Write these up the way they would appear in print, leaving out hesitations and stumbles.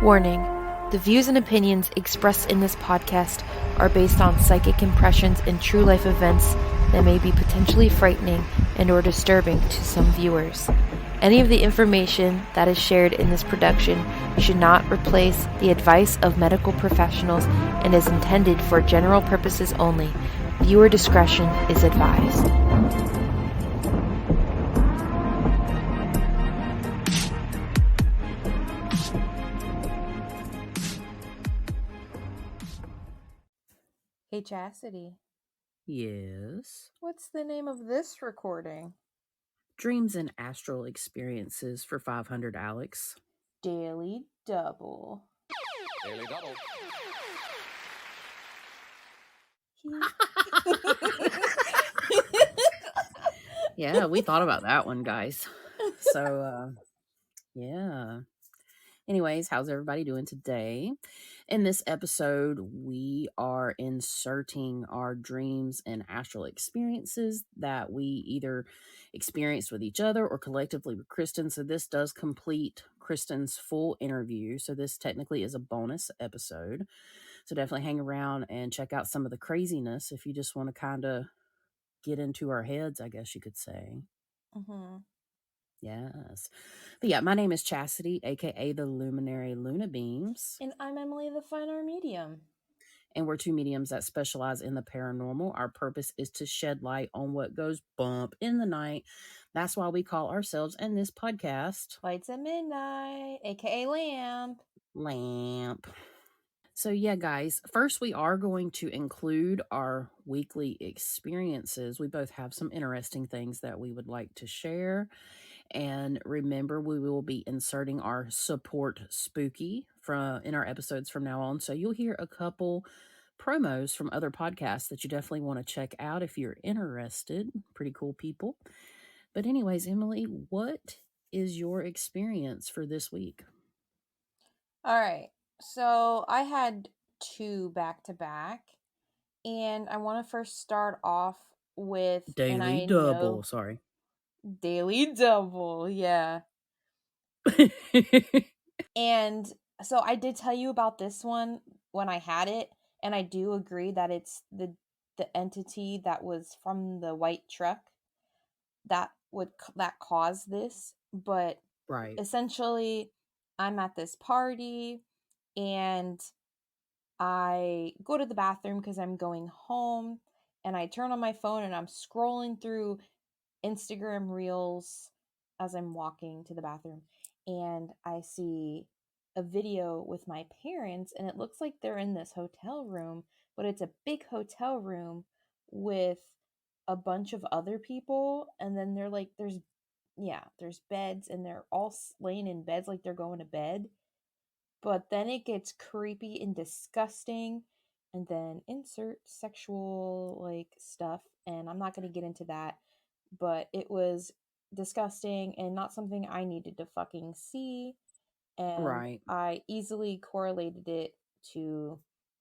Warning: the views and opinions expressed in this podcast are based on psychic impressions and true life events that may be potentially frightening and or disturbing to some viewers. Any of the information that is shared in this production should not replace the advice of medical professionals and is intended for general purposes only. Viewer discretion is advised. Hey Chastity, Yes. what's the name of this recording? Dreams and Astral Experiences for 500 Alex. Daily Double. Daily double. Yeah, we thought about that one, guys. So, yeah. Anyways, how's everybody doing today? In this episode, we are inserting our dreams and astral experiences that we either experienced with each other or collectively with Kristen. So, this does complete Kristen's full interview. So, this technically is a bonus episode. So, definitely hang around and check out some of the craziness if you just want to kind of get into our heads, I guess you could say. Mm-hmm. Yes. But yeah, my name is Chastity, A.K.A. the Luminary Luna Beams. And I'm Emily, the Fine Art Medium. And we're two mediums that specialize in the paranormal. Our purpose is to shed light on what goes bump in the night. That's why we call ourselves in this podcast Lights at Midnight, aka Lamp. Lamp. So, yeah, guys, first we are going to include our weekly experiences. We both have some interesting things that we would like to share. And remember, we will be inserting our support spooky in our episodes from now on. So you'll hear a couple promos from other podcasts that you definitely want to check out if you're interested. Pretty cool people. But anyways, Emily, what is your experience for this week? All right. So I had two back to back. And I want to first start off with Daily double. Sorry. Daily Double, yeah. And so I did tell you about this one when I had it, and I do agree that it's the entity that was from the white truck that caused this. But Right. essentially, I'm at this party and I go to the bathroom because I'm going home, and I turn on my phone and I'm scrolling through Instagram reels as I'm walking to the bathroom, and I see a video with my parents, and it looks like they're in this hotel room, but it's a big hotel room with a bunch of other people, and then they're like there's beds, and they're all laying in beds like they're going to bed. But then it gets creepy and disgusting, and then insert sexual like stuff, and I'm not going to get into that, but it was disgusting and not something I needed to fucking see. And Right. I easily correlated it to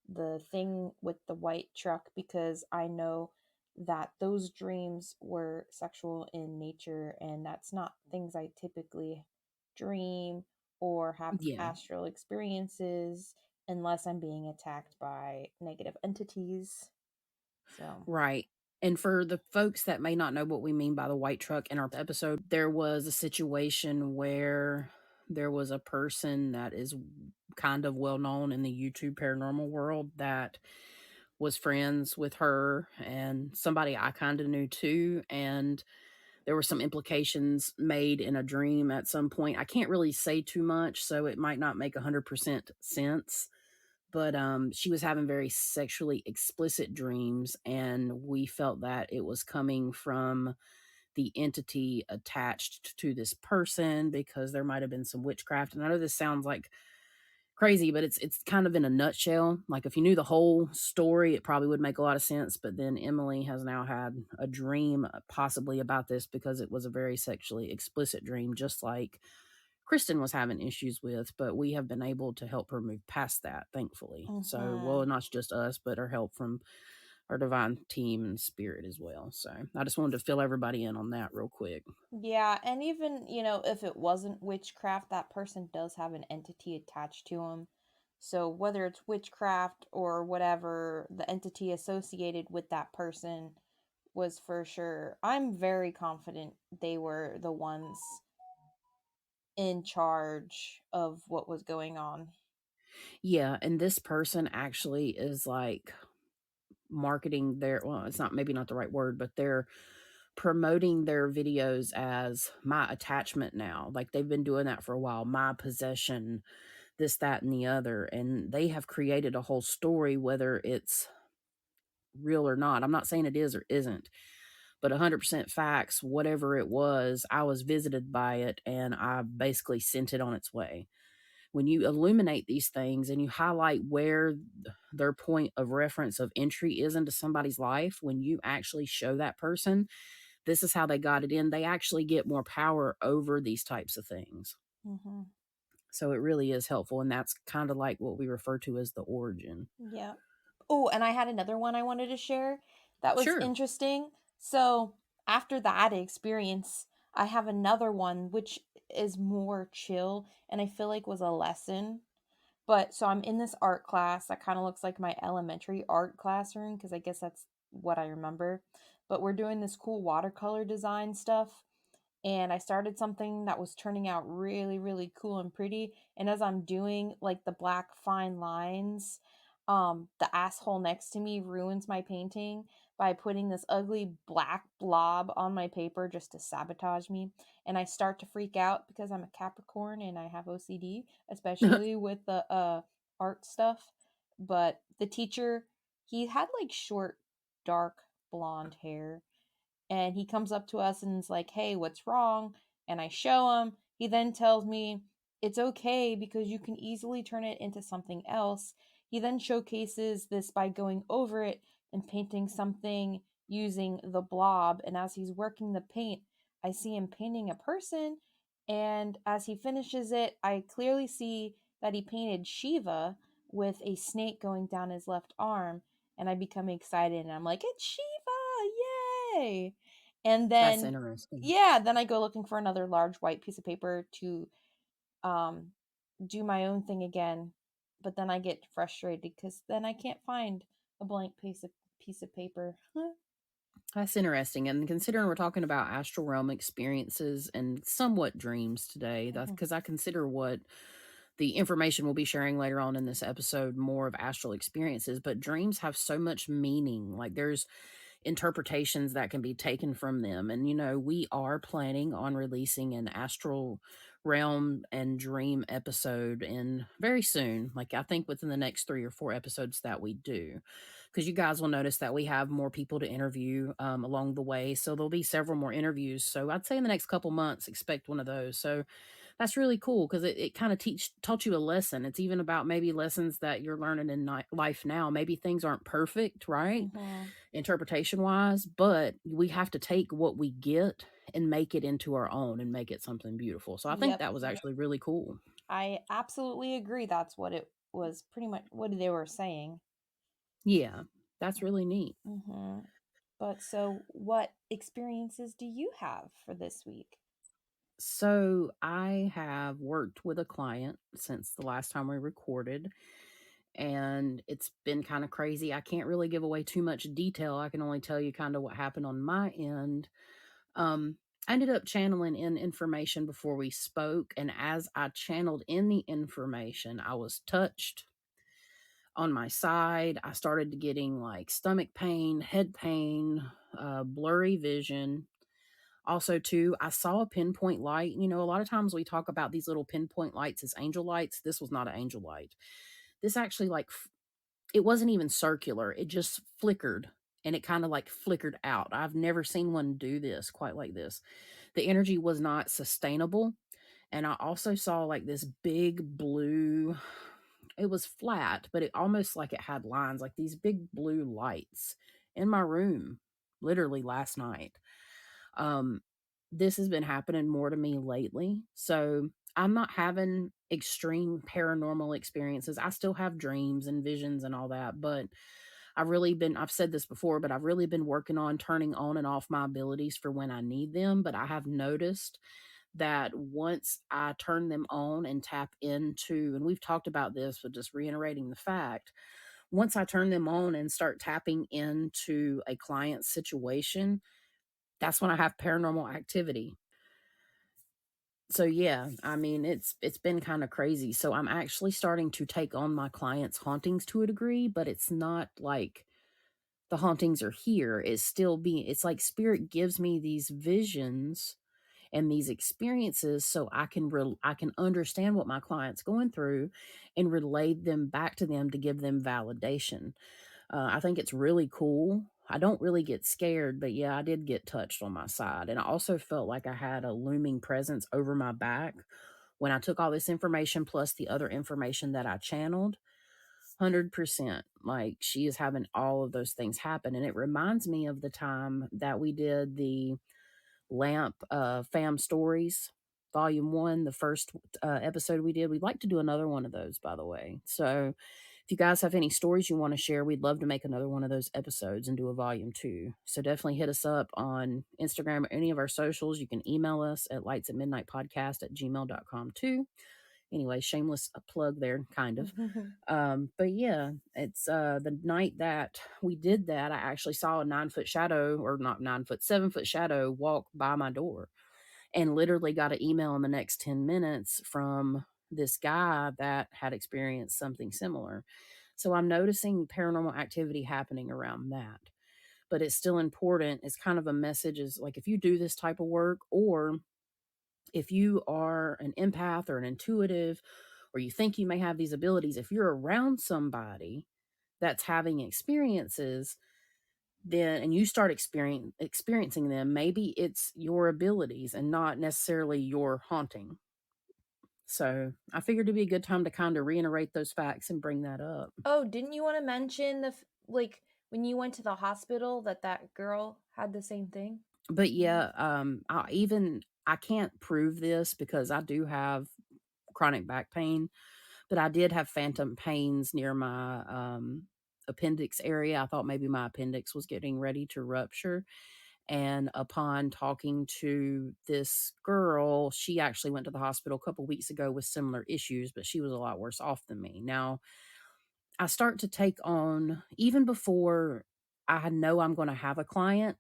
the thing with the white truck because I know that those dreams were sexual in nature, and that's not things I typically dream or have Yeah. astral experiences unless I'm being attacked by negative entities. So, Right. And for the folks that may not know what we mean by the white truck, in our episode, there was a situation where there was a person that is kind of well known in the YouTube paranormal world that was friends with her and somebody I kind of knew too. And there were some implications made in a dream at some point. I can't really say too much, so it might not make 100% sense. But she was having very sexually explicit dreams, and we felt that it was coming from the entity attached to this person because there might have been some witchcraft. And I know this sounds like crazy, but it's kind of in a nutshell. Like if you knew the whole story, it probably would make a lot of sense. But then Emily has now had a dream possibly about this because it was a very sexually explicit dream, just like Kristen was having issues with, but we have been able to help her move past that, thankfully. So, well, not just us, but her help from our divine team and spirit as well. So I just wanted to fill everybody in on that real quick. Yeah, and even, if it wasn't witchcraft, that person does have an entity attached to them. So whether it's witchcraft or whatever, the entity associated with that person was for sure. I'm very confident they were the ones in charge of what was going on. Yeah, and this person actually is like marketing their, well, it's not, maybe not the right word, but they're promoting their videos as my attachment now. Like they've been doing that for a while, my possession, this, that, and the other. And they have created a whole story, whether it's real or not. I'm not saying it is or isn't, but 100% facts, whatever it was, I was visited by it and I basically sent it on its way. When you illuminate these things and you highlight where their point of reference of entry is into somebody's life, when you actually show that person this is how they got it in, they actually get more power over these types of things. Hmm. So it really is helpful. And that's kind of like what we refer to as the origin. Yeah. Oh, and I had another one I wanted to share that was Sure. interesting. So, after that experience, I have another one which is more chill and I feel like was a lesson. But so I'm in this art class that kind of looks like my elementary art classroom because I guess that's what I remember. But we're doing this cool watercolor design stuff, and I started something that was turning out really, really cool and pretty. And as I'm doing like the black fine lines, the asshole next to me ruins my painting by putting this ugly black blob on my paper just to sabotage me. And I start to freak out because I'm a Capricorn and I have OCD, especially with the art stuff. But the teacher, he had like short, dark blonde hair, and he comes up to us and is like, "Hey, what's wrong?" And I show him. He then tells me it's okay because you can easily turn it into something else. He then showcases this by going over it and painting something using the blob. And as he's working the paint, I see him painting a person. And as he finishes it, I clearly see that he painted Shiva with a snake going down his left arm. And I become excited and I'm like, "It's Shiva! Yay!" And That's then, interesting. yeah, then I go looking for another large white piece of paper to um do my own thing again. But then I get frustrated because then I can't find a blank piece of paper. That's interesting. And considering we're talking about astral realm experiences and somewhat dreams today, that's Mhm, because I consider what the information we'll be sharing later on in this episode more of astral experiences, but dreams have so much meaning. Like there's interpretations that can be taken from them. And, we are planning on releasing an astral realm and dream episode in very soon. Like, I think within the next 3 or 4 episodes that we do, because you guys will notice that we have more people to interview along the way. So there'll be several more interviews. So I'd say in the next couple months, expect one of those. So that's really cool because it kind of taught you a lesson. It's even about maybe lessons that you're learning in life now. Maybe things aren't perfect, right? mhm. Interpretation wise, but we have to take what we get and make it into our own and make it something beautiful. So I think Yep. that was actually really cool. I absolutely agree. That's what it was pretty much what they were saying. Yeah, that's really neat. Hmm. But so, what experiences do you have for this week? So I have worked with a client since the last time we recorded, and it's been kind of crazy. I can't really give away too much detail. I can only tell you kind of what happened on my end. Um, I ended up channeling in information before we spoke, and as I channeled in the information, I was touched on my side. I started getting like stomach pain, head pain, blurry vision. Also, too, I saw a pinpoint light. A lot of times we talk about these little pinpoint lights as angel lights. This was not an angel light. This actually, like, it wasn't even circular. It just flickered and it kind of like flickered out. I've never seen one do this quite like this. The energy was not sustainable. And I also saw like this big blue, it was flat, but it almost like it had lines, like these big blue lights in my room, literally last night. Um, this has been happening more to me lately. So I'm not having extreme paranormal experiences. I still have dreams and visions and all that, but I've said this before, but I've really been working on turning on and off my abilities for when I need them. But I have noticed that once I turn them on and tap into, and we've talked about this, but just reiterating the fact, once I turn them on and start tapping into a client's situation, that's when I have paranormal activity. So yeah, I mean, it's been kind of crazy. So I'm actually starting to take on my clients' hauntings to a degree, but it's not like the hauntings are here. It's like spirit gives me these visions and these experiences so I can understand what my client's going through and relay them back to them to give them validation. I think it's really cool. I don't really get scared, but yeah, I did get touched on my side. And I also felt like I had a looming presence over my back when I took all this information plus the other information that I channeled. 100%. Like she is having all of those things happen. And it reminds me of the time that we did the Lamp Fam Stories, Volume 1, the first episode we did. We'd like to do another one of those, by the way. So if you guys have any stories you want to share, we'd love to make another one of those episodes and do a volume 2. So definitely hit us up on Instagram or any of our socials. You can email us at lightsatmidnightpodcast@gmail.com too. Anyway, shameless plug there, kind of. But yeah, it's the night that we did that, I actually saw a 9-foot shadow, or not 9 foot, 7-foot shadow walk by my door, and literally got an email in the next 10 minutes from this guy that had experienced something similar. So I'm noticing paranormal activity happening around that. But it's still important. It's kind of a message is like if you do this type of work, or if you are an empath or an intuitive, or you think you may have these abilities, if you're around somebody that's having experiences, then and you start experiencing them, maybe it's your abilities and not necessarily your haunting. So I figured it'd be a good time to kind of reiterate those facts and bring that up. Oh, didn't you want to mention like when you went to the hospital that girl had the same thing? But yeah, I can't prove this because I do have chronic back pain, but I did have phantom pains near my appendix area. I thought maybe my appendix was getting ready to rupture. And upon talking to this girl, she actually went to the hospital a couple weeks ago with similar issues, but she was a lot worse off than me. Now, I start to take on, even before I know I'm going to have a client,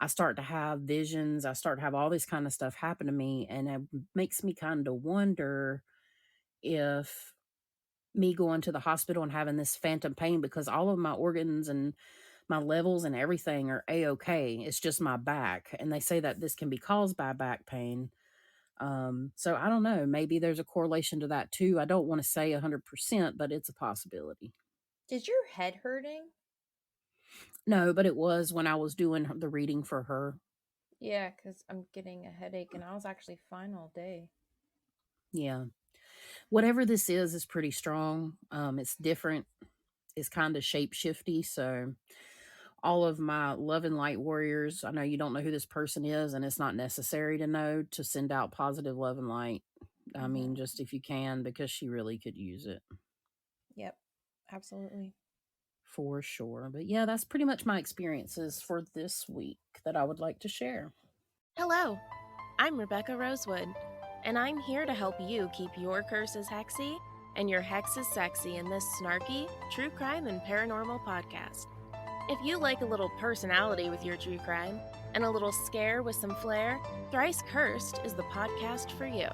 I start to have visions. I start to have all this kind of stuff happen to me. And it makes me kind of wonder if me going to the hospital and having this phantom pain, because all of my organs and my levels and everything are a-okay. It's just my back. And they say that this can be caused by back pain. So I don't know. Maybe there's a correlation to that too. I don't want to say 100%, but it's a possibility. Is your head hurting? No, but it was when I was doing the reading for her. Yeah, because I'm getting a headache and I was actually fine all day. Yeah. Whatever this is pretty strong. It's different. It's kind of shape shifty. So all of my love and light warriors, I know you don't know who this person is, and it's not necessary to know to send out positive love and light. I mean, Mm-hmm. just if you can, because she really could use it Yep, absolutely. for sure. But yeah, that's pretty much my experiences for this week that I would like to share. Hello, I'm Rebecca Rosewood, and I'm here to help you keep your curses hexy and your hexes sexy in this snarky, true crime and paranormal podcast. If you like a little personality with your true crime and a little scare with some flair, Thrice Cursed is the podcast for you.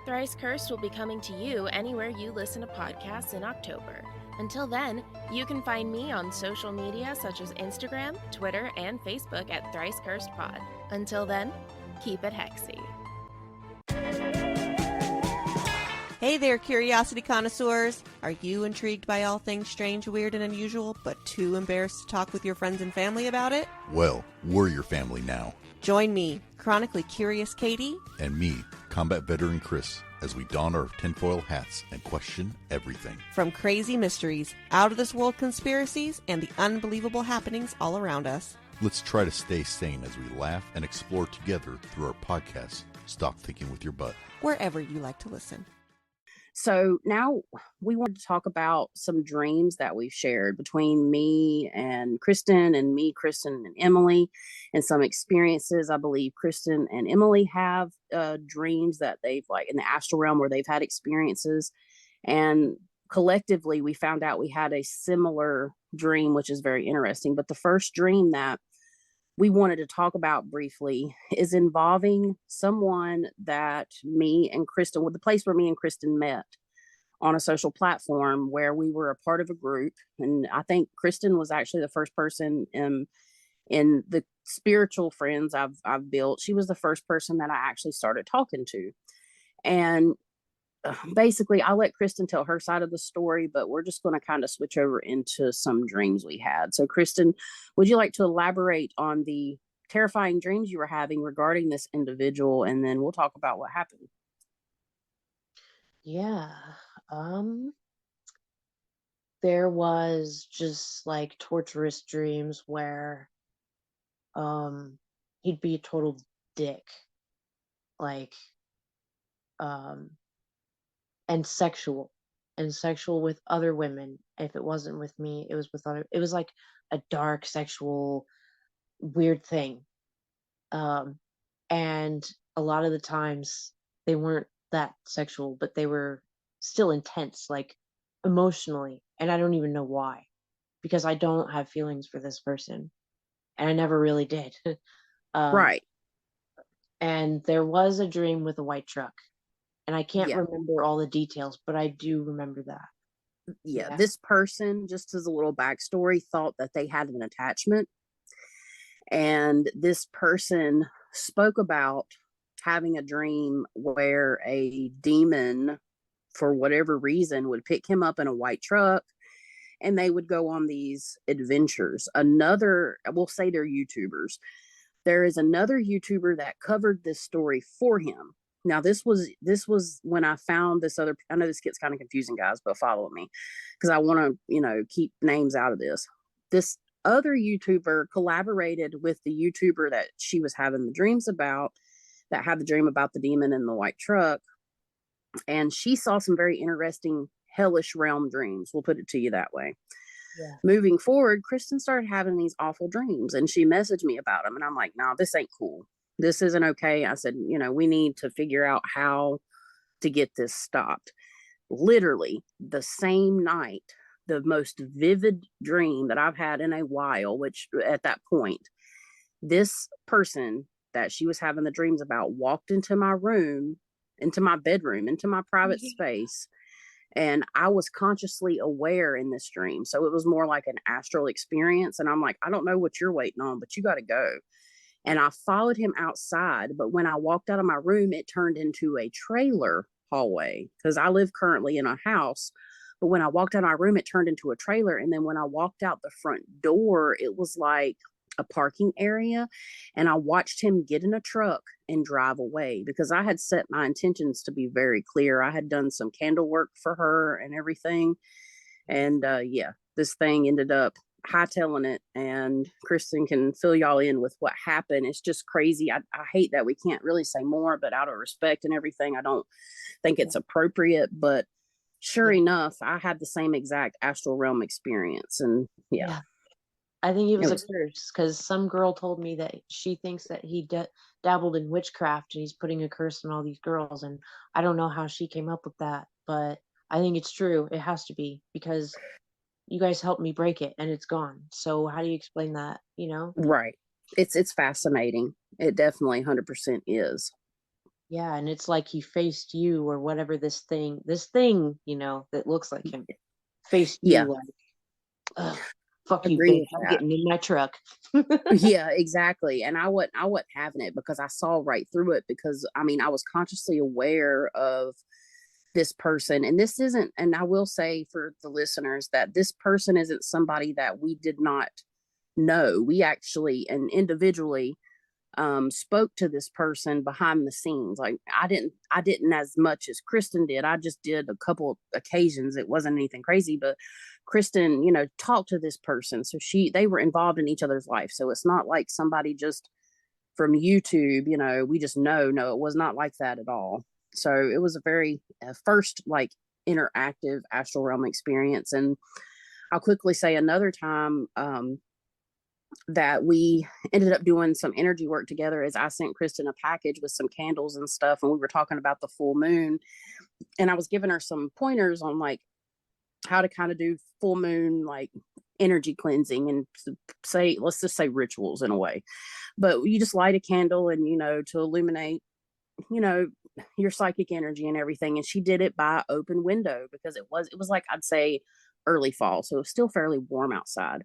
Thrice Cursed will be coming to you anywhere you listen to podcasts in October. Until then, you can find me on social media such as Instagram, Twitter, and Facebook at Thrice Cursed Pod. Until then, keep it hexy. Hey there, curiosity connoisseurs. Are you intrigued by all things strange, weird, and unusual, but too embarrassed to talk with your friends and family about it? Well, we're your family now. Join me, chronically curious Katie, And me, combat veteran Chris, as we don our tinfoil hats and question everything. from crazy mysteries, out-of-this-world conspiracies, and the unbelievable happenings all around us. Let's try to stay sane as we laugh and explore together through our podcast, Stop Thinking with Your Butt. Wherever you like to listen. So now we wanted to talk about some dreams that we've shared between me and Kristen, and me, Kristen, and Emily, and some experiences. I believe Kristen and Emily have dreams that they've, like, in the astral realm, where they've had experiences. And collectively, we found out we had a similar dream, which is very interesting. But the first dream that we wanted to talk about briefly is involving someone that me and Kristen, with the place where me and Kristen met on a social platform, where we were a part of a group. And I think Kristen was actually the first person in the spiritual friends I've built. She was the first person that I actually started talking to. And basically, I'll let Kristen tell her side of the story, but we're just going to kind of switch over into some dreams we had. So, Kristen, would you like to elaborate on the terrifying dreams you were having regarding this individual, and then we'll talk about what happened? Yeah. Um, there was just like torturous dreams where he'd be a total dick. Like um and sexual with other women. If it wasn't with me, it was like a dark sexual weird thing. Um and a lot of the times they weren't that sexual, but they were still intense, like emotionally, and I don't even know why, because I don't have feelings for this person, and I never really did. um Right. and there was a dream with a white truck, and I can't Yeah. remember all the details, but I do remember that. Yeah. Yeah. This person, just as a little backstory, thought that they had an attachment. And this person spoke about having a dream where a demon, for whatever reason, would pick him up in a white truck, and they would go on these adventures. Another, we'll say they're YouTubers. There is another YouTuber that covered this story for him. Now, this was when I found this other. I know this gets kind of confusing, guys, but follow me, because I want to, keep names out of this. This other YouTuber collaborated with the YouTuber that she was having the dreams about, that had the dream about the demon in the white truck, and she saw some very interesting hellish realm dreams. We'll put it to you that way. Yeah. Moving forward, Kristen started having these awful dreams, and she messaged me about them. And I'm like, nah, this ain't cool. This isn't okay. I said, we need to figure out how to get this stopped. Literally, the same night, the most vivid dream that I've had in a while, which at that point, this person that she was having the dreams about walked into my room, into my bedroom, into my private space, and I was consciously aware in this dream. So it was more like an astral experience. And I'm like, I don't know what you're waiting on, but you got to go. And I followed him outside. But when I walked out of my room, it turned into a trailer hallway, because I live currently in a house. But when I walked out of my room, it turned into a trailer. And then when I walked out the front door, it was like a parking area. And I watched him get in a truck and drive away, because I had set my intentions to be very clear. I had done some candle work for her and everything. And yeah, this thing ended up hightailing it. And Kristen can fill y'all in with what happened. It's just crazy. I hate that we can't really say more, but out of respect and everything, I don't think it's appropriate. But sure Yeah. enough, I had the same exact astral realm experience. And yeah, Yeah. I think it it was a was curse, because some girl told me that she thinks that he dabbled in witchcraft and he's putting a curse on all these girls. And I don't know how she came up with that, but I think it's true. It has to be, because you guys helped me break it and it's gone. So how do you explain that? right. It's fascinating. It definitely 100% is. Yeah. And it's like he faced you, or whatever this thing, that looks like him, faced Yeah, you like, ugh, fuck you, agree bitch. with I'm that. getting in my truck. Yeah, exactly. And I wasn't having it, because I saw right through it, because I mean, I was consciously aware of this person. And this isn't, and I will say for the listeners, that this person isn't somebody that we did not know. We actually and individually spoke to this person behind the scenes. Like, I didn't as much as Kristen did. I just did a couple occasions. It wasn't anything crazy, but Kristen, talked to this person. So they were involved in each other's life. So it's not like somebody just from YouTube, we just know. No, it was not like that at all. So it was a very first like interactive astral realm experience. And I'll quickly say another time that we ended up doing some energy work together is I sent Kristen a package with some candles and stuff, and we were talking about the full moon, and I was giving her some pointers on like how to kind of do full moon like energy cleansing and say, let's just say rituals in a way. But you just light a candle and, to illuminate, you know, your psychic energy and everything. And she did it by open window because it was like, I'd say early fall. So it was still fairly warm outside.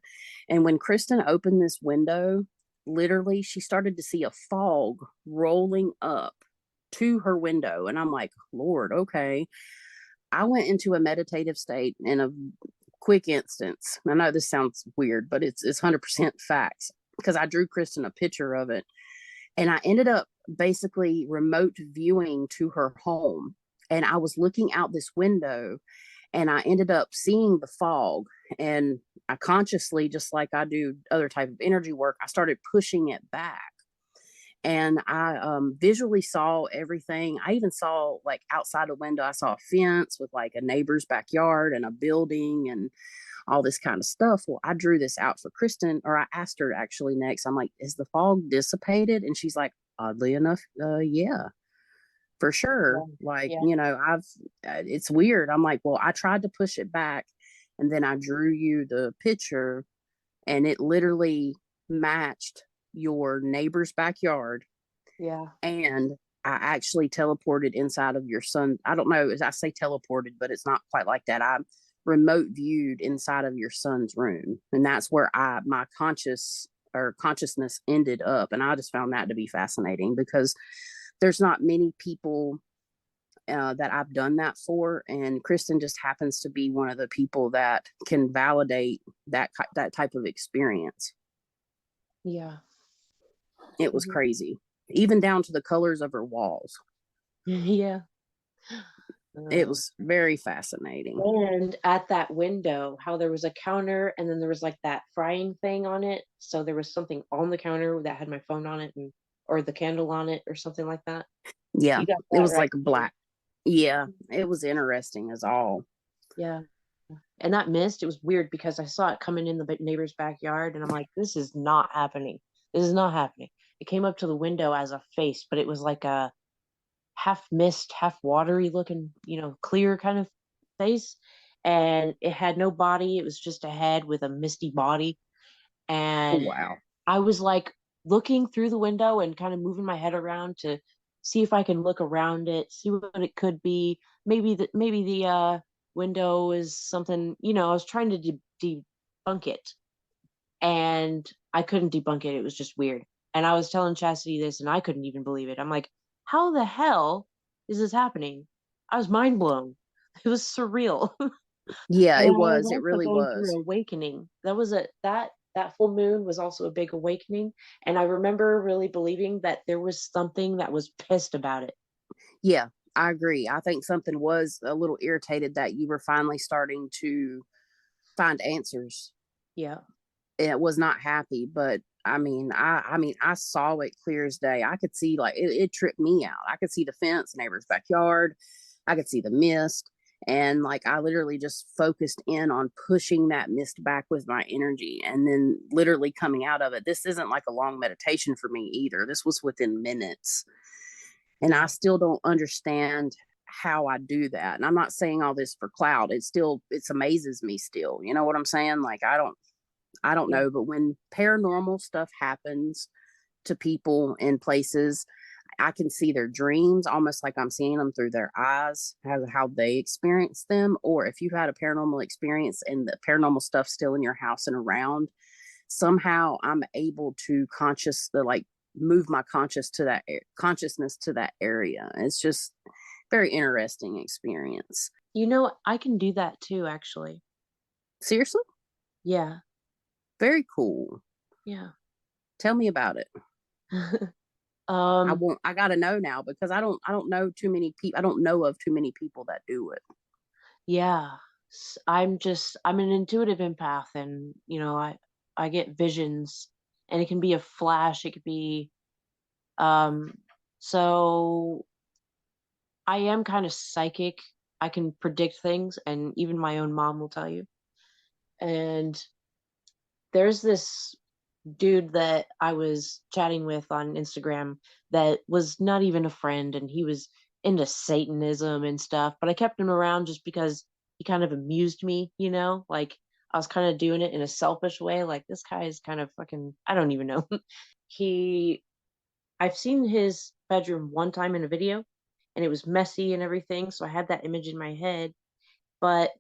And when Kristen opened this window, literally she started to see a fog rolling up to her window. And I'm like, Lord, okay. I went into a meditative state in a quick instance. I know this sounds weird, but it's 100% facts because I drew Kristen a picture of it. And I ended up basically remote viewing to her home. And I was looking out this window and I ended up seeing the fog. And I consciously, just like I do other type of energy work, I started pushing it back. And I visually saw everything. I even saw like outside the window, I saw a fence with like a neighbor's backyard and a building and all this kind of stuff. Well, I drew this out for Kristen, or I asked her actually next. I'm like, is the fog dissipated? And she's like, oddly enough, yeah, for sure. Like, Yeah. it's weird. I'm like, well, I tried to push it back and then I drew you the picture and it literally matched your neighbor's backyard. Yeah. And I actually teleported inside of your son. I don't know, I say teleported, but it's not quite like that. I remote viewed inside of your son's room. And that's where my consciousness ended up. And I just found that to be fascinating because there's not many people that I've done that for. And Kristen just happens to be one of the people that can validate that type of experience. Yeah. It was crazy, even down to the colors of her walls. Yeah. It was very fascinating. And at that window, how there was a counter and then there was like that frying thing on it. So there was something on the counter that had my phone on it or the candle on it or something like that. Yeah, You got it that was right. like black. Yeah, it was interesting as all. Yeah. And that mist, it was weird because I saw it coming in the neighbor's backyard and I'm like, this is not happening. This is not happening. It came up to the window as a face, but it was like a half mist, half watery looking, clear kind of face. And it had no body. It was just a head with a misty body. Oh, And wow. I was like looking through the window and kind of moving my head around to see if I can look around it, see what it could be. Maybe the window is something, I was trying to debunk it and I couldn't debunk it. It was just weird. And I was telling Chastity this and I couldn't even believe it. I'm like, how the hell is this happening? I was mind blown. It was surreal. Yeah, And it I was was. It also really going through was. awakening. That full moon was also a big awakening. And I remember really believing that there was something that was pissed about it. Yeah, I agree. I think something was a little irritated that you were finally starting to find answers. Yeah. It was not happy, but I saw it clear as day. I could see like it tripped me out. I could see the fence, neighbor's backyard. I could see the mist. And like I literally just focused in on pushing that mist back with my energy and then literally coming out of it. This isn't like a long meditation for me either. This was within minutes. And I still don't understand how I do that. And I'm not saying all this for clout. It's amazes me still. You know what I'm saying? Like I don't know, but when paranormal stuff happens to people in places, I can see their dreams almost like I'm seeing them through their eyes, how they experience them. Or if you've had a paranormal experience and the paranormal stuff's still in your house and around, somehow I'm able to move my consciousness to that area. It's just very interesting experience. I can do that too, actually. Seriously? Yeah. Very cool. Yeah. Tell me about it. I gotta know now because I don't know too many people. I don't know of too many people that do it. Yeah. I'm an intuitive empath and, I get visions and it can be a flash. It could be, so I am kind of psychic. I can predict things, and even my own mom will tell you. And there's this dude that I was chatting with on Instagram that was not even a friend, and he was into Satanism and stuff, but I kept him around just because he kind of amused me, you know? Like I was kind of doing it in a selfish way, like this guy is kind of fucking I don't even know. he I've seen his bedroom one time in a video and it was messy and everything, so I had that image in my head, but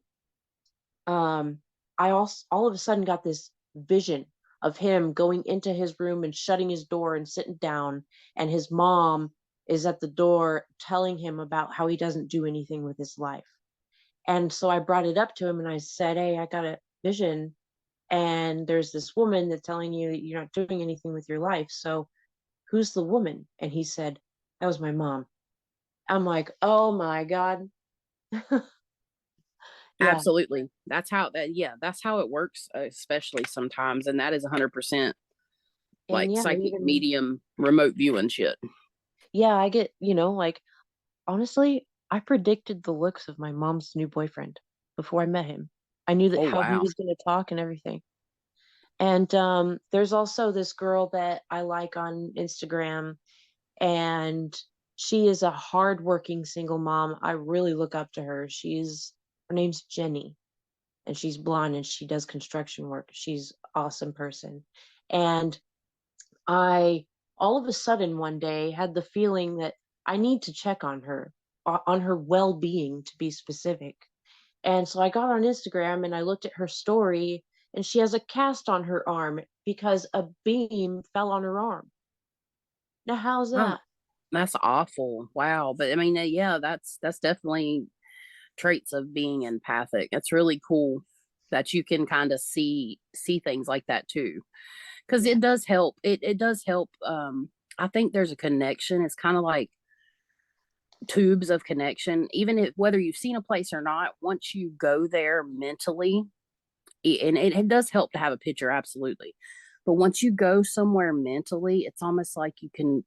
um I also all of a sudden got this vision of him going into his room and shutting his door and sitting down, and his mom is at the door telling him about how he doesn't do anything with his life. And so I brought it up to him and I said, "Hey, I got a vision, and there's this woman that's telling you that you're not doing anything with your life. So who's the woman?" And he said, "That was my mom." I'm like, "Oh my God." Yeah. Absolutely. That's how it works, especially sometimes. And that is 100% And like yeah, psychic even medium remote viewing shit. yeah, I get, like honestly, I predicted the looks of my mom's new boyfriend before I met him. I knew that Oh, how he wow. was going to talk and everything. And there's also this girl that I like on Instagram, and she is a hardworking single mom. I really look up to her. Her name's Jenny, and she's blonde and she does construction work. She's an awesome person. And I all of a sudden one day had the feeling that I need to check on her, on her well-being to be specific. And so I got on Instagram and I looked at her story, and she has a cast on her arm because a beam fell on her arm. Now how's Oh, that? that's awful. Wow. But I mean, yeah, that's definitely traits of being empathic. It's really cool that you can kind of see things like that too. Because Yeah. it does help. It does help. I think there's a connection. It's kind of like tubes of connection. Even if whether you've seen a place or not, once you go there mentally, and it does help to have a picture, absolutely. But once you go somewhere mentally, it's almost like you can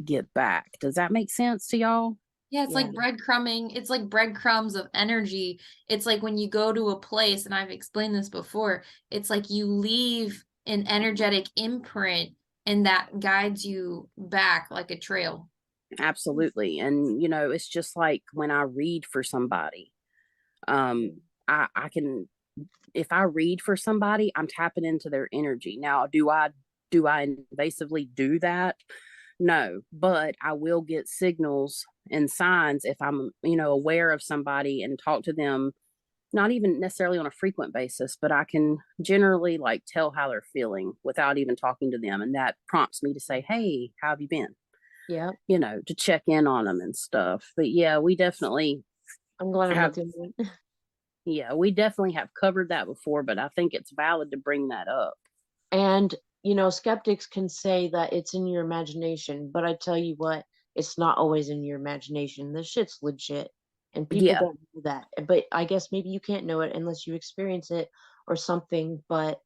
get back. Does that make sense to y'all? Yeah, it's Yeah. like breadcrumbing. It's like breadcrumbs of energy. It's like when you go to a place, and I've explained this before, it's like you leave an energetic imprint, and that guides you back like a trail. Absolutely. And it's just like when I read for somebody, Mm. I can, if I read for somebody, I'm tapping into their energy. Now, do I invasively do that? No, but I will get signals and signs if I'm, aware of somebody and talk to them, not even necessarily on a frequent basis, but I can generally like tell how they're feeling without even talking to them. And that prompts me to say, "Hey, how have you been?" Yeah. To check in on them and stuff. But yeah, we definitely I'm glad I'm not have, the only one. yeah, we definitely have covered that before, but I think it's valid to bring that up. And, skeptics can say that it's in your imagination, but I tell you what, it's not always in your imagination. This shit's legit. And people Yeah, don't know that. But I guess maybe you can't know it unless you experience it or something. But,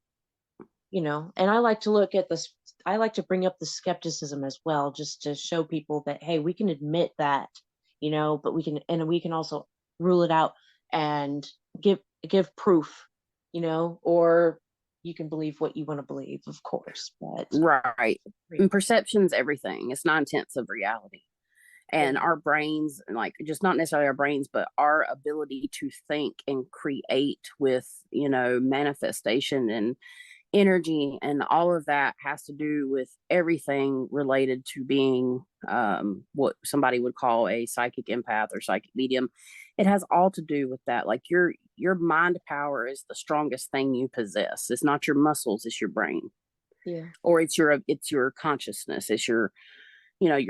and I like to look at this, I like to bring up the skepticism as well, just to show people that, hey, we can admit that, but we can also rule it out and give proof, or you can believe what you want to believe, of course, but right. great. And perception's everything. It's 9/10 of reality. Yeah. And our brains, like just not necessarily our brains, but our ability to think and create with, manifestation and energy and all of that has to do with everything related to being what somebody would call a psychic empath or psychic medium. It has all to do with that. Like your mind power is the strongest thing you possess. It's not your muscles, it's your brain. Yeah. Or it's your consciousness, it's your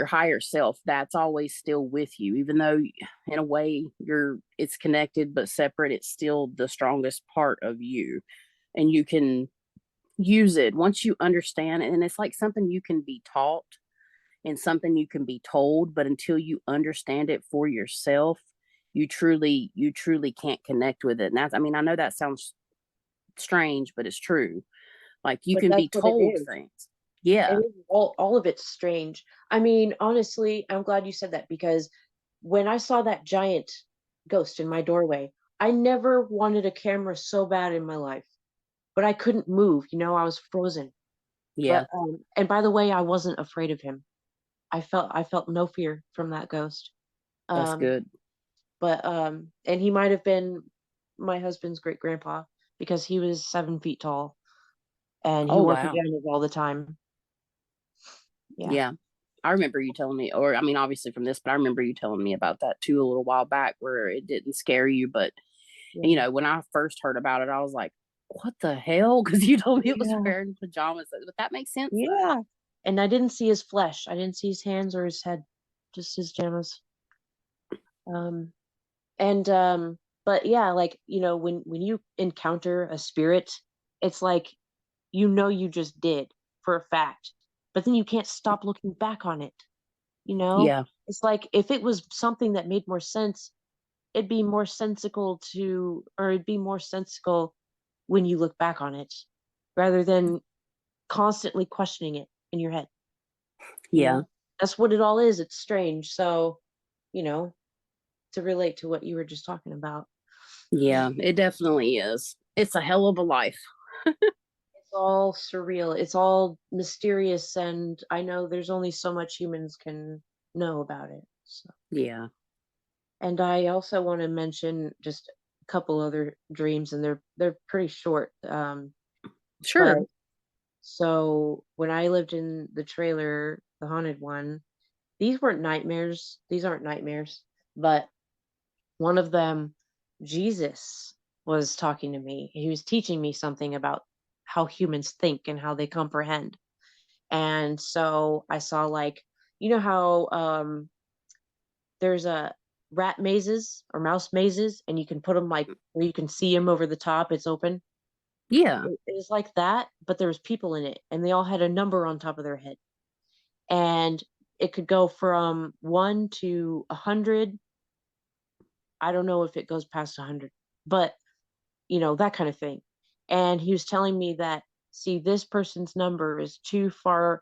higher self that's always still with you, even though in a way it's connected but separate. It's still the strongest part of you, and you can use it once you understand it. And it's like something you can be taught and something you can be told, but until you understand it for yourself, you truly can't connect with it. And that's, I mean, I know that sounds strange, but it's true. Like you But can that's be what it told is. things. It Yeah. is all of it's strange. I mean, honestly, I'm glad you said that because when I saw that giant ghost in my doorway, I never wanted a camera so bad in my life, but I couldn't move. I was frozen. Yeah, But and by the way, I wasn't afraid of him. I felt no fear from that ghost. that's Um, good. but and he might have been my husband's great grandpa because he was 7 feet tall and he Oh, wore wow. pajamas all the time. Yeah. Yeah. I remember you telling me, or I mean, obviously from this, but I remember you telling me about that too a little while back where it didn't scare you. But, Yeah. when I first heard about it, I was like, what the hell? Because you told me it was Yeah. wearing pajamas. But that makes sense though. Yeah. And I didn't see his flesh. I didn't see his hands or his head, just his pajamas. Um, and but yeah, like, when you encounter a spirit, it's like you just did for a fact, but then you can't stop looking back on it. You know, Yeah. it's like if it was something that made more sense, it'd be more sensical when you look back on it, rather than constantly questioning it in your head. You Yeah. know, that's what it all is. It's strange. So, you know, to relate to what you were just talking about. Yeah. It definitely is. It's a hell of a life. It's all surreal. It's all mysterious, and I know there's only so much humans can know about it. So, Yeah. and I also want to mention just a couple other dreams, and they're pretty short. But Sure. so when I lived in the trailer, the haunted one, these weren't nightmares. These aren't nightmares, but one of them, Jesus was talking to me. He was teaching me something about how humans think and how they comprehend. And so I saw, like, how there's a rat mazes or mouse mazes, and you can put them like where you can see them over the top. It's open. Yeah. It was like that, but there was people in it, and they all had a number on top of their head, and it could go from 1 to 100. I don't know if it goes past 100, but that kind of thing. And he was telling me that, see, this person's number is too far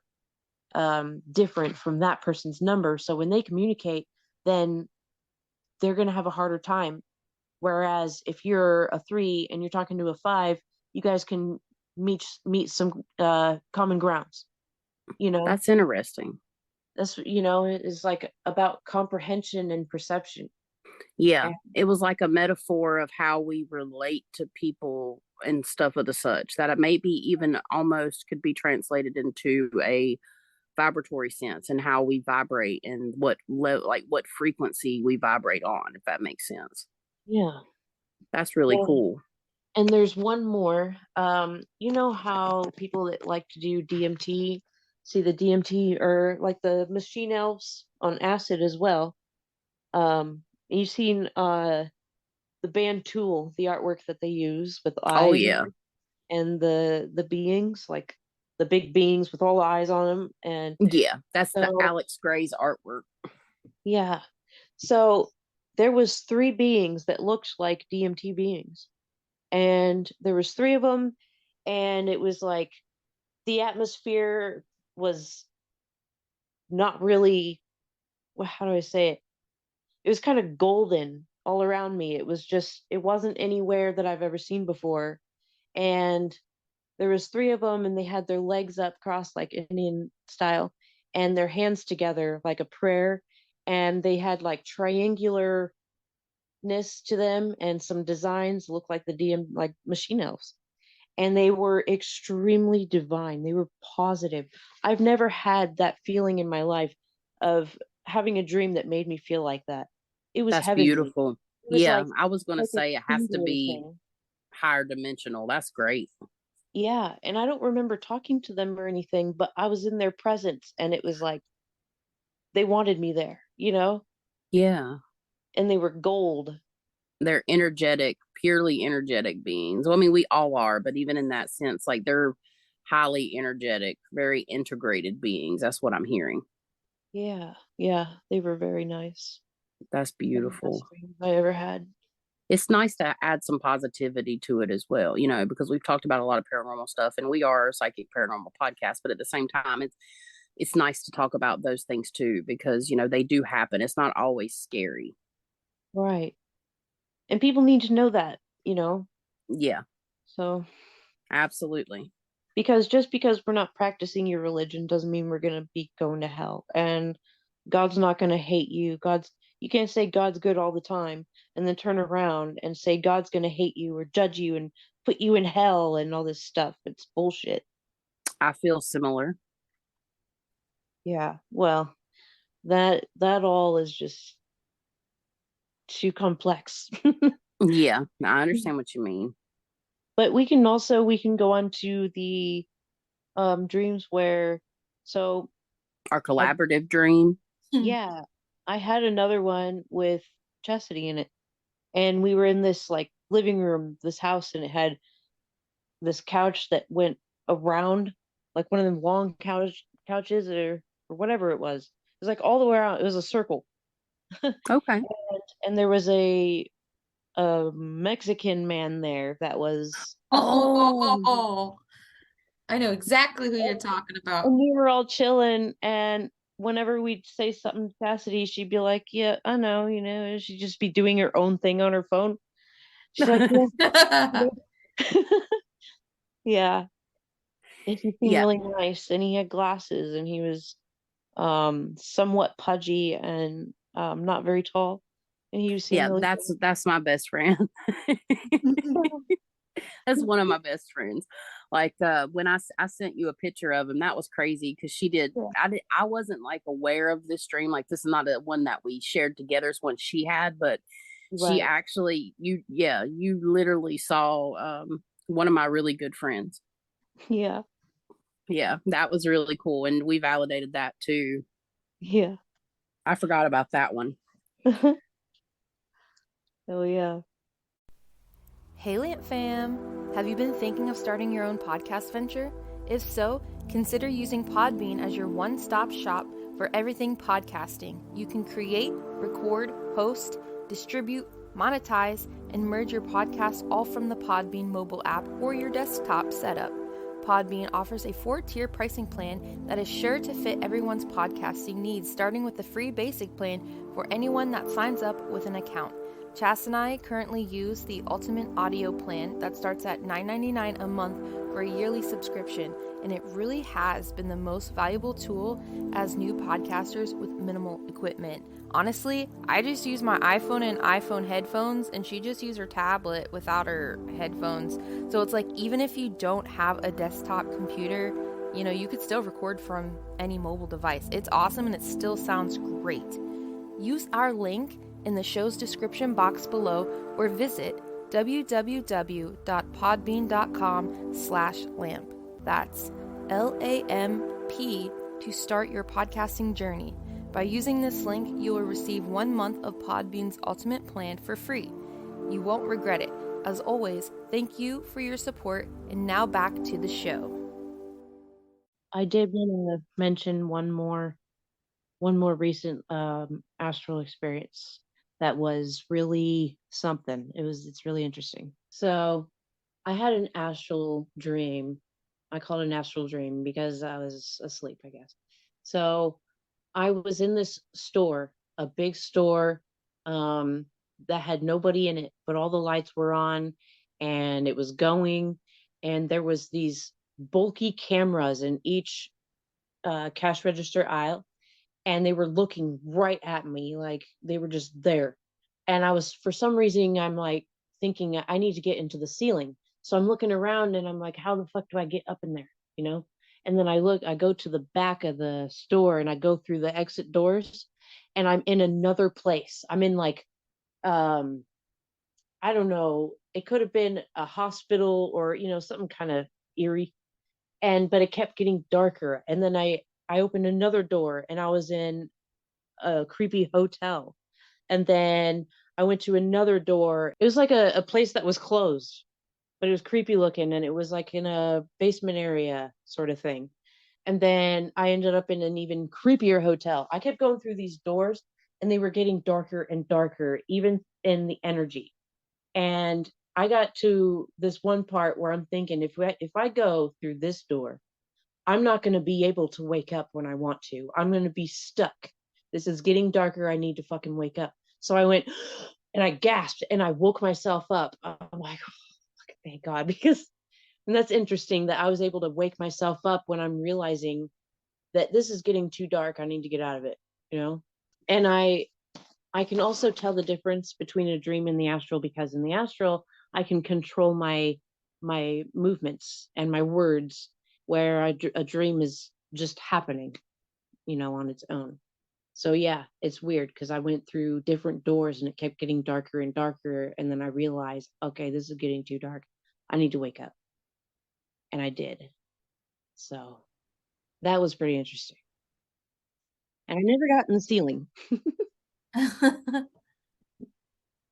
different from that person's number. So when they communicate, then they're going to have a harder time. Whereas if you're a 3 and you're talking to a 5, you guys can meet some common grounds. You know, That's interesting. it's like about comprehension and perception. Yeah. And It was like a metaphor of how we relate to people and stuff of the such that it maybe even almost could be translated into a vibratory sense and how we vibrate and like what frequency we vibrate on, if that makes sense. yeah. That's really Well, cool. and there's one more. You know how people that like to do DMT, see the DMT, or like the machine elves on acid as well. You've seen the band Tool, the artwork that they use with the Oh eyes yeah. and the beings, like the big beings with all the eyes on them. And Yeah, that's the so, Alex Gray's artwork. yeah. So there was three beings that looked like DMT beings, and there was three of them, and it was like the atmosphere was not really, well, how do I say it? It was kind of golden all around me. It wasn't anywhere that I've ever seen before. And there was three of them, and they had their legs up crossed like Indian style, and their hands together like a prayer, and they had like triangularness to them, and some designs look like the DM, like machine elves, and they were extremely divine. They were positive. I've never had that feeling in my life of having a dream that made me feel like that. It was That's heavenly. beautiful. It was Yeah, like I was going to a say it has to tingling be thing. higher dimensional. That's great. Yeah, and I don't remember talking to them or anything, but I was in their presence, and it was like they wanted me there, Yeah. and they were gold. They're energetic, purely energetic beings. Well, I mean, we all are, but even in that sense, like they're highly energetic, very integrated beings. That's what I'm hearing. Yeah, yeah, they were very nice. That's One of the best beautiful. dreams I ever had. It's nice to add some positivity to it as well, because we've talked about a lot of paranormal stuff and we are a psychic paranormal podcast, but at the same time, it's nice to talk about those things too, because, they do happen. It's not always scary. Right. And people need to know that, you know? Yeah, So, absolutely. because just because we're not practicing your religion doesn't mean we're going to be going to hell. And God's not going to hate you. You can't say God's good all the time and then turn around and say God's going to hate you or judge you and put you in hell and all this stuff. It's bullshit. I feel similar. Yeah. Well, that all is just too complex. Yeah, I understand what you mean. But we can go on to the dreams where so Our I collaborative dream. yeah, I had another one with Chastity in it. And we were in this like living room, this house, and it had this couch that went around, like one of them long couches or whatever it was. It was like all the way around. It was a circle, Okay. and there was a Mexican man there that was. Oh, Oh, I know exactly who you're talking about. And we were all chilling, and whenever we'd say something to Cassidy, she'd be like, "Yeah, I know," and she'd just be doing her own thing on her phone. She's like, "Yeah, yeah." And he seemed yeah, really nice, and he had glasses, and he was somewhat pudgy and not very tall, and he seemed yeah. really That's my best friend. That's one of my best friends. Like when I sent you a picture of him, that was crazy because she did. good. I wasn't like aware of this dream. Like this is not a one that we shared together. It's one she had, but she Right. actually you literally saw one of my really good friends. Yeah. Yeah, that was really cool, and we validated that too. Yeah. I forgot about that one. Oh yeah. Hey Lant fam! Have you been thinking of starting your own podcast venture? If so, consider using Podbean as your one-stop shop for everything podcasting. You can create, record, host, distribute, monetize, and merge your podcast all from the Podbean mobile app or your desktop setup. Podbean offers a 4-tier pricing plan that is sure to fit everyone's podcasting needs, starting with the free basic plan for anyone that signs up with an account. Chas and I currently use the Ultimate Audio plan that starts at $9.99 a month for a yearly subscription, and it really has been the most valuable tool as new podcasters with minimal equipment. Honestly, I just use my iPhone and iPhone headphones, and she just used her tablet without her headphones. So it's like, even if you don't have a desktop computer, you could still record from any mobile device. It's awesome and it still sounds great. Use our link in the show's description box below or visit www.podbean.com/lamp. That's LAMP to start your podcasting journey. By using this link, you will receive 1 month of Podbean's Ultimate plan for free. You won't regret it. As always, thank you for your support, and now back to the show. I did want to mention one more recent astral experience that was really something. It's really interesting. So I had an astral dream. I call it an astral dream because I was asleep, I guess. So I was in this store, a big store, that had nobody in it, but all the lights were on and it was going, and there was these bulky cameras in each cash register aisle, and they were looking right at me, like they were just there. And I was, for some reason, I'm like thinking I need to get into the ceiling. So I'm looking around and I'm like, how the fuck do I get up in there? You know? And then I go to the back of the store and I go through the exit doors, and I'm in another place. I'm in like, um, I don't know, it could have been a hospital or, something kind of eerie. But it kept getting darker. And then I opened another door and I was in a creepy hotel. And then I went to another door. It was like a place that was closed, but it was creepy looking, and it was like in a basement area sort of thing. And then I ended up in an even creepier hotel. I kept going through these doors and they were getting darker and darker, even in the energy. And I got to this one part where I'm thinking, if I go through this door, I'm not going to be able to wake up when I want to. I'm going to be stuck. This is getting darker. I need to fucking wake up. So I went and I gasped and I woke myself up. I'm like, oh, thank God. Because, and that's interesting that I was able to wake myself up when I'm realizing that this is getting too dark. I need to get out of it, you know? And I can also tell the difference between a dream and the astral, because in the astral, I can control my movements and my words, where a dream is just happening, on its own. So yeah, it's weird because I went through different doors and it kept getting darker and darker, and then I realized, okay, this is getting too dark. I need to wake up, and I did. So that was pretty interesting, and I never got in the ceiling.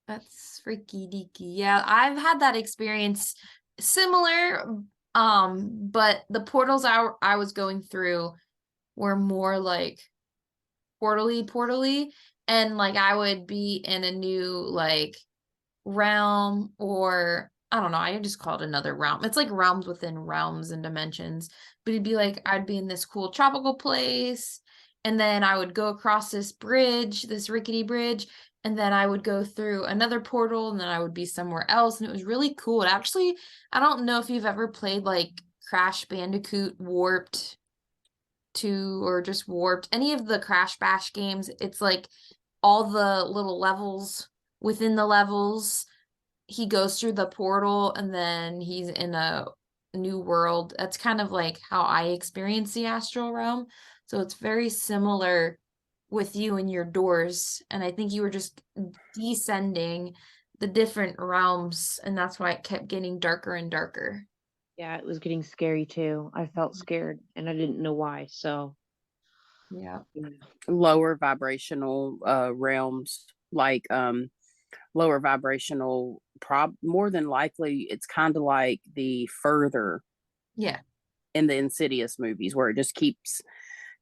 That's freaky deaky. Yeah, I've had that experience similar, but the portals I was going through were more like portally, and like I would be in a new like realm, or I don't know, I just call it another realm. It's like realms within realms and dimensions. But it'd be like I'd be in this cool tropical place, and then I would go across this bridge, this rickety bridge, and then I would go through another portal, and then I would be somewhere else. And it was really cool. It actually, I don't know if you've ever played like Crash Bandicoot Warped 2 or just Warped, any of the Crash Bash games. It's like all the little levels within the levels, he goes through the portal and then he's in a new world. That's kind of like how I experience the astral realm. So it's very similar with you and your doors. And I think you were just descending the different realms, and that's why it kept getting darker and darker. Yeah, it was getting scary too. I felt scared and I didn't know why. So, Yeah. Lower vibrational realms, like lower vibrational more than likely it's kind of like the further Yeah. in the Insidious movies, where it just keeps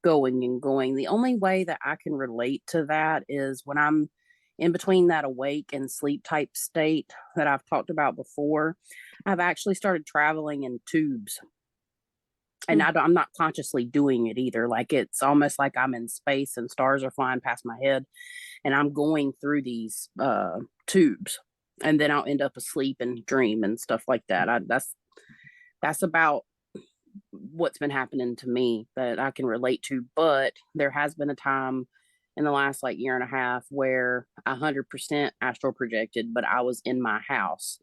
going and going. The only way that I can relate to that is when I'm in between that awake and sleep type state that I've talked about before. I've actually started traveling in tubes, and I'm not consciously doing it either. Like, it's almost like I'm in space and stars are flying past my head, and I'm going through these tubes, and then I'll end up asleep and dream and stuff like that. That's about what's been happening to me that I can relate to. But there has been a time in the last like year and a half where 100% astral projected, but I was in my house,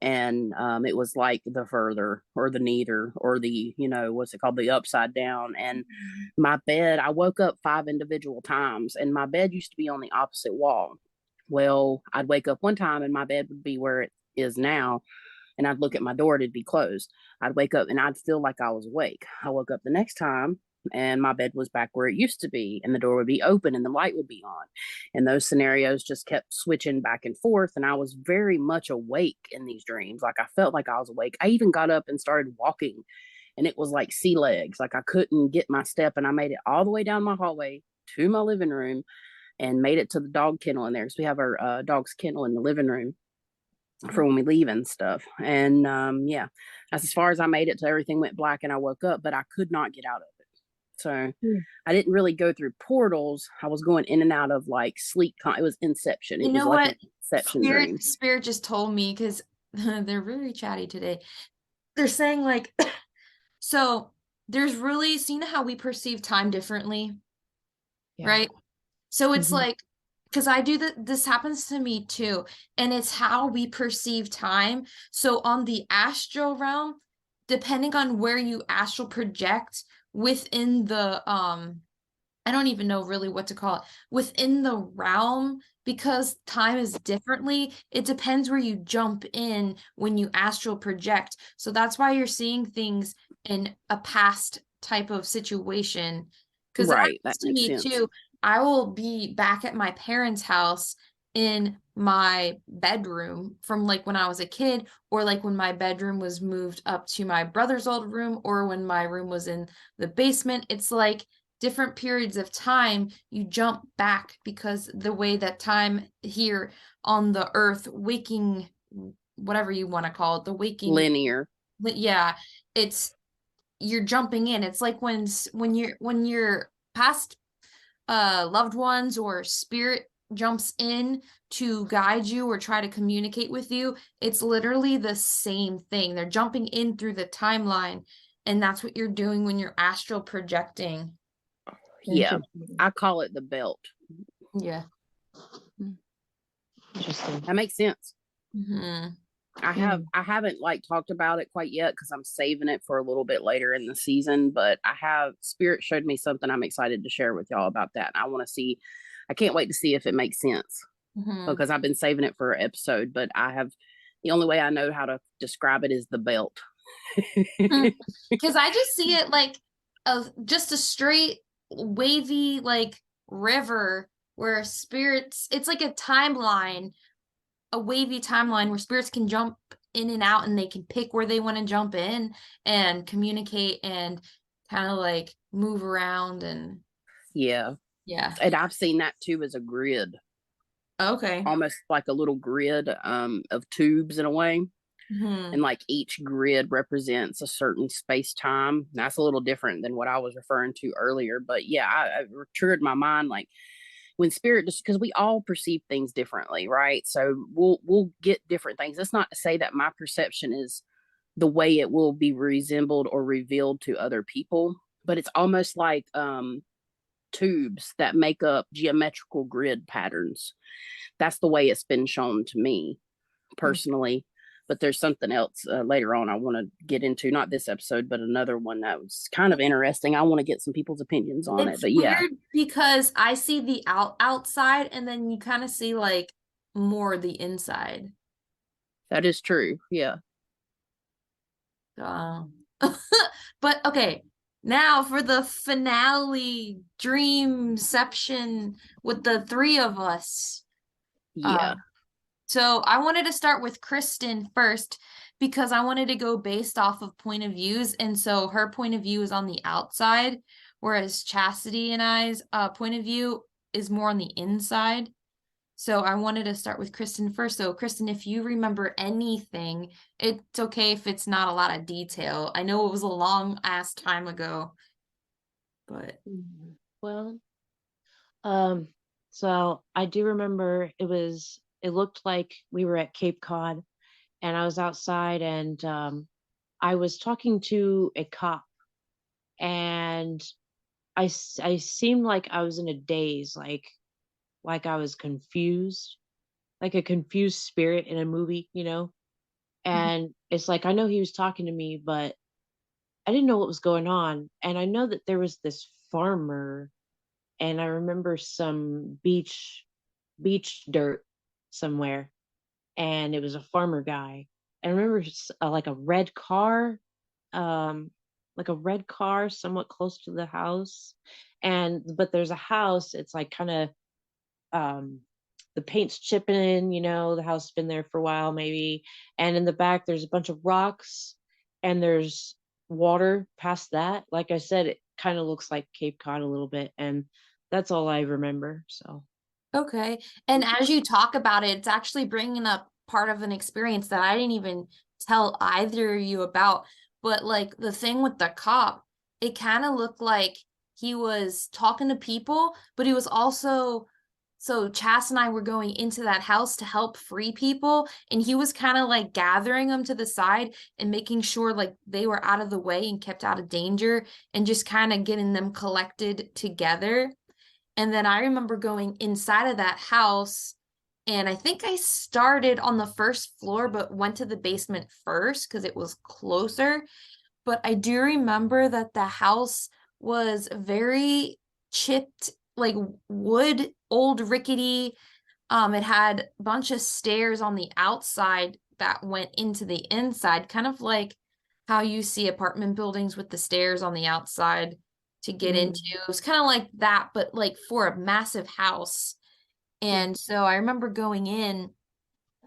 and it was like the further or the neither or the, what's it called, the upside down. And my bed, I woke up 5 individual times, and my bed used to be on the opposite wall. Well, I'd wake up one time and my bed would be where it is now, and I'd look at my door and it'd be closed. I'd wake up and I'd feel like I was awake. I woke up the next time and my bed was back where it used to be, and the door would be open and the light would be on. And those scenarios just kept switching back and forth, and I was very much awake in these dreams. Like, I felt like I was awake. I even got up and started walking, and it was like sea legs. Like, I couldn't get my step, and I made it all the way down my hallway to my living room and made it to the dog kennel in there, because we have our dog's kennel in the living room for when we leave and stuff. And yeah, that's as far as I made it till everything went black and I woke up, but I could not get out of it. So I didn't really go through portals. I was going in and out of like sleep. It was Inception. It You was know like what? an Inception dream. Spirit just told me, because they're very chatty today. They're saying like, so there's really, seen how we perceive time differently, right? So it's like, because I do that, this happens to me too, and it's how we perceive time. So on the astral realm, depending on where you astral project within the I don't even know really what to call it, within the realm, because time is differently, it depends where you jump in when you astral project. So that's why you're seeing things in a past type of situation, because that Right. That happens to makes me sense. too. I will be back at my parents' house in my bedroom from like when I was a kid, or like when my bedroom was moved up to my brother's old room, or when my room was in the basement. It's like different periods of time you jump back, because the way that time here on the earth, waking, whatever you want to call it, the waking, Linear. yeah, it's you're jumping in. It's like when your past loved ones or spirit jumps in to guide you or try to communicate with you, it's literally the same thing. They're jumping in through the timeline, and that's what you're doing when you're astral projecting. Yeah, Interesting. I call it the belt. Yeah. Interesting. That makes sense. Mm-hmm. I haven't like talked about it quite yet because I'm saving it for a little bit later in the season, but Spirit showed me something I'm excited to share with y'all about that. I can't wait to see if it makes sense Mm-hmm. because I've been saving it for an episode, but the only way I know how to describe it is the belt. Because I just see it like just a straight wavy like river where spirits, it's like a timeline, a wavy timeline where spirits can jump in and out and they can pick where they want to jump in and communicate and kind of like move around and Yeah. And I've seen that too as a grid, okay. almost like a little grid of tubes in a way. And like each grid represents a certain space time. That's a little different than what I was referring to earlier. But yeah, I triggered my mind like when spirit, just because we all perceive things differently, right? So we'll get different things. That's not to say that my perception is the way it will be resembled or revealed to other people, but it's almost like tubes that make up geometrical grid patterns. That's the way it's been shown to me personally. But there's something else later on I want to get into, not this episode, but another one that was kind of interesting. I want to get some people's opinions on it. It's But yeah, weird because I see the outside and then you kind of see like more the inside. that is true. Yeah. Um, but okay, now for the finale dreamception with the three of us. Yeah. So I wanted to start with Kristen first because I wanted to go based off of point of views. And so her point of view is on the outside, whereas Chastity and I's point of view is more on the inside. So I wanted to start with Kristen first. So Kristen, if you remember anything, it's okay if it's not a lot of detail. I know it was a long ass time ago, but Well, so I do remember it looked like we were at Cape Cod and I was outside and I was talking to a cop and I seemed like I was in a daze, like I was confused, like a confused spirit in a movie, you know? And it's like I know he was talking to me, but I didn't know what was going on. And I know that there was this farmer and I remember some beach dirt somewhere and it was a farmer guy. I remember like a red car, um, somewhat close to the house. But there's a house. It's like kind of um, the paint's chipping. The house has been there for a while, maybe. And in the back, there's a bunch of rocks, and there's water past that. Like I said, it kind of looks like Cape Cod a little bit, and that's all I remember. So. okay. And as you talk about it, it's actually bringing up part of an experience that I didn't even tell either of you about. But like the thing with the cop, it kind of looked like he was talking to people, but he was also, so Chas and I were going into that house to help free people, and he was kind of like gathering them to the side and making sure like they were out of the way and kept out of danger and just kind of getting them collected together. And then I remember going inside of that house, and I think I started on the first floor, but went to the basement first because it was closer. But I do remember that the house was very chipped, like wood, old rickety. It had a bunch of stairs on the outside that went into the inside, kind of like how you see apartment buildings with the stairs on the outside to get into. It was kind of like that, but like for a massive house. And so I remember going in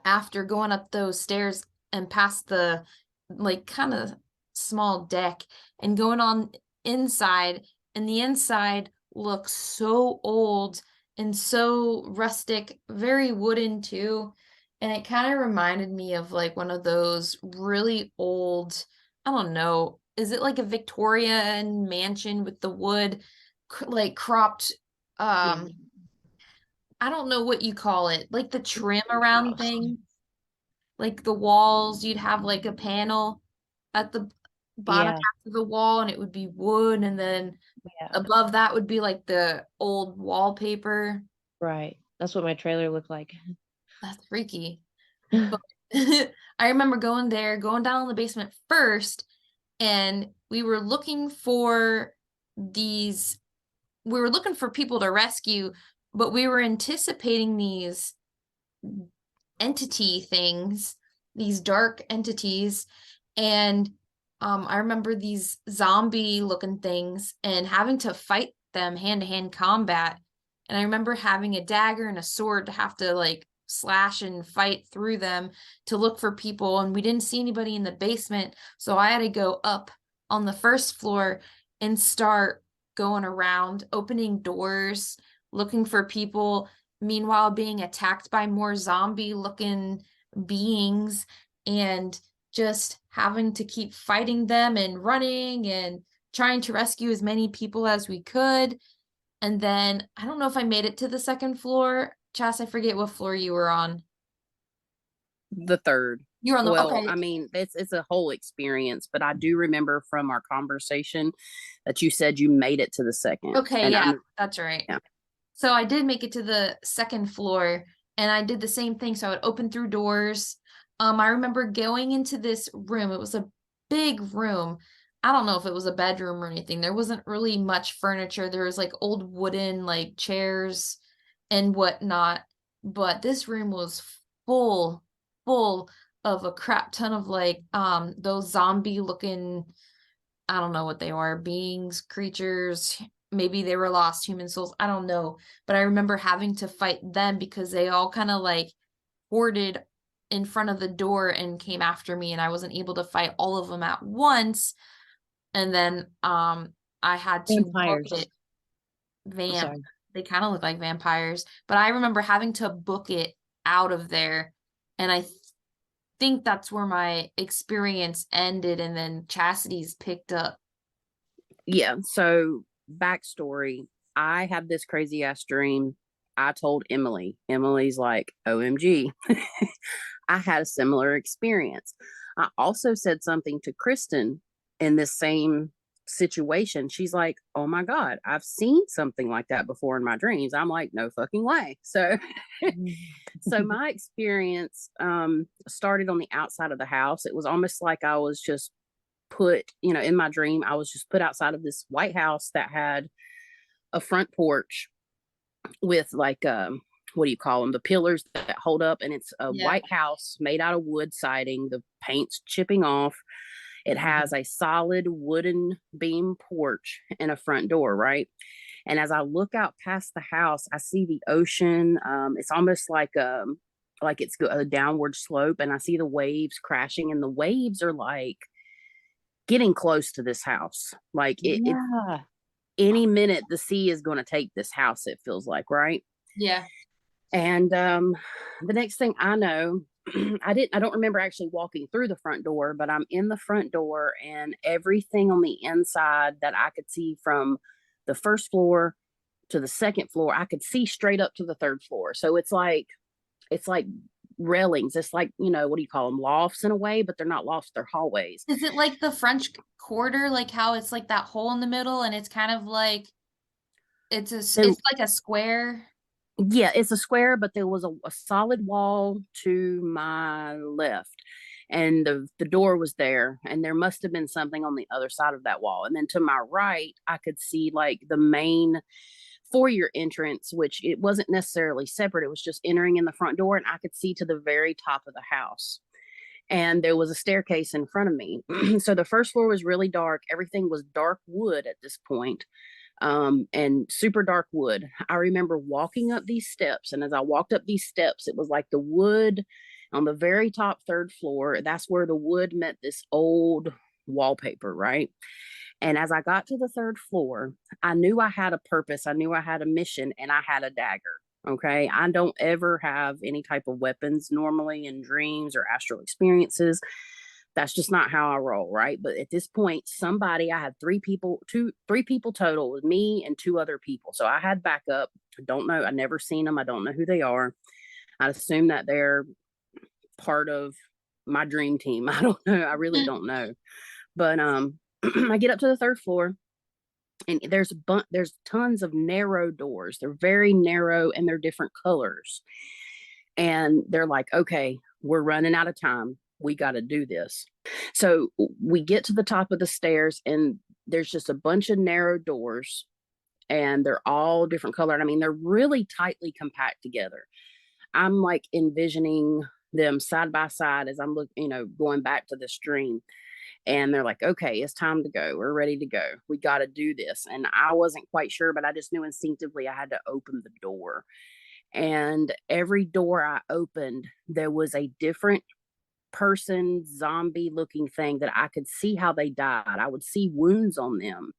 after going up those stairs and past the like kind of small deck and going on inside, and the inside looks so old and so rustic, very wooden too. And it kind of reminded me of like one of those really old, I don't know, is it like a Victorian mansion with the wood like cropped Yeah. I don't know what you call it, like the trim around House. thing, like the walls, you'd have like a panel at the bottom Yeah. half of the wall and it would be wood and then Yeah. above that would be like the old wallpaper. Right. That's what my trailer looked like. That's freaky. But I remember going there, going down in the basement first, and these we were looking for people to rescue, but we were anticipating these entity things, these dark entities. And I remember these zombie looking things and having to fight them hand to hand combat. And I remember having a dagger and a sword to have to like slash and fight through them to look for people. And we didn't see anybody in the basement. So I had to go up on the first floor and start going around, opening doors, looking for people, meanwhile being attacked by more zombie looking beings and just having to keep fighting them and running and trying to rescue as many people as we could. And then I don't know if I made it to the second floor. Chas, I forget what floor you were on. The third. You were on the Well, okay. I mean, it's a whole experience, but I do remember from our conversation that you said you made it to the second. Okay, And yeah, that's right. yeah. So I did make it to the second floor and I did the same thing. So I would open through doors. I remember going into this room. It was a big room. I don't know if it was a bedroom or anything. There wasn't really much furniture. There was like old wooden like chairs and whatnot. But this room was full, full of a crap ton of like those zombie looking, I don't know what they are, beings, creatures, maybe they were lost human souls, I don't know. But I remember having to fight them because they all kind of like hoarded in front of the door and came after me and I wasn't able to fight all of them at once. And then I had to book Vampires. it. I'm sorry. They kind of look like vampires, but I remember having to book it out of there. And I think that's where my experience ended and then Chastity's picked up. Yeah. So backstory, I had this crazy ass dream. I told Emily. Emily's like, OMG. I had a similar experience. I also said something to Kristen in this same situation. She's like, oh my God, I've seen something like that before in my dreams. I'm like, no fucking way. So so my experience started on the outside of the house. It was almost like I was just put, in my dream, I was just put outside of this white house that had a front porch with like what do you call them, the pillars that hold up, and it's a Yeah. white house made out of wood siding, the paint's chipping off, it has a solid wooden beam porch and a front door, right? And as I look out past the house, I see the ocean. It's almost like it's a downward slope, and I see the waves crashing, and the waves are like getting close to this house. Like it Yeah. any minute the sea is going to take this house, it feels like, right? Yeah. And the next thing I know, I don't remember actually walking through the front door, but I'm in the front door and everything on the inside that I could see from the first floor to the second floor, I could see straight up to the third floor. So it's like railings. It's like, what do you call them? Lofts in a way, but they're not lofts, they're hallways. Is it like the French Quarter, like how it's like that hole in the middle and it's kind of like it's like a square? Yeah, it's a square, but there was a solid wall to my left, and the door was there, and there must have been something on the other side of that wall. And then to my right, I could see like the main foyer entrance, which it wasn't necessarily separate. It was just entering in the front door, and I could see to the very top of the house. And there was a staircase in front of me. So the first floor was really dark. Everything was dark wood at this point, and super dark wood. I remember walking up these steps, and as I walked up these steps, it was like the wood on the very top third floor. That's where the wood met this old wallpaper, right? And as I got to the third floor, I knew I had a purpose, I knew I had a mission, and I had a dagger. Okay. I don't ever have any type of weapons normally in dreams or astral experiences, That's just not how I roll, right? But at this point, I had three people total with me and two other people. So I had backup. I don't know. I never seen them. I don't know who they are. I assume that they're part of my dream team. I don't know. I really don't know. But I get up to the third floor, and there's tons of narrow doors. They're very narrow and they're different colors. And they're like, okay, we're running out of time. We got to do this. So we get to the top of the stairs, and there's just a bunch of narrow doors, and they're all different color. And I mean, they're really tightly compact together. I'm like envisioning them side by side as I'm going back to this dream. And they're like, okay, it's time to go. We're ready to go. We got to do this. And I wasn't quite sure, but I just knew instinctively I had to open the door. And every door I opened, there was a different person, zombie looking thing that I could see how they died. I would see wounds on them,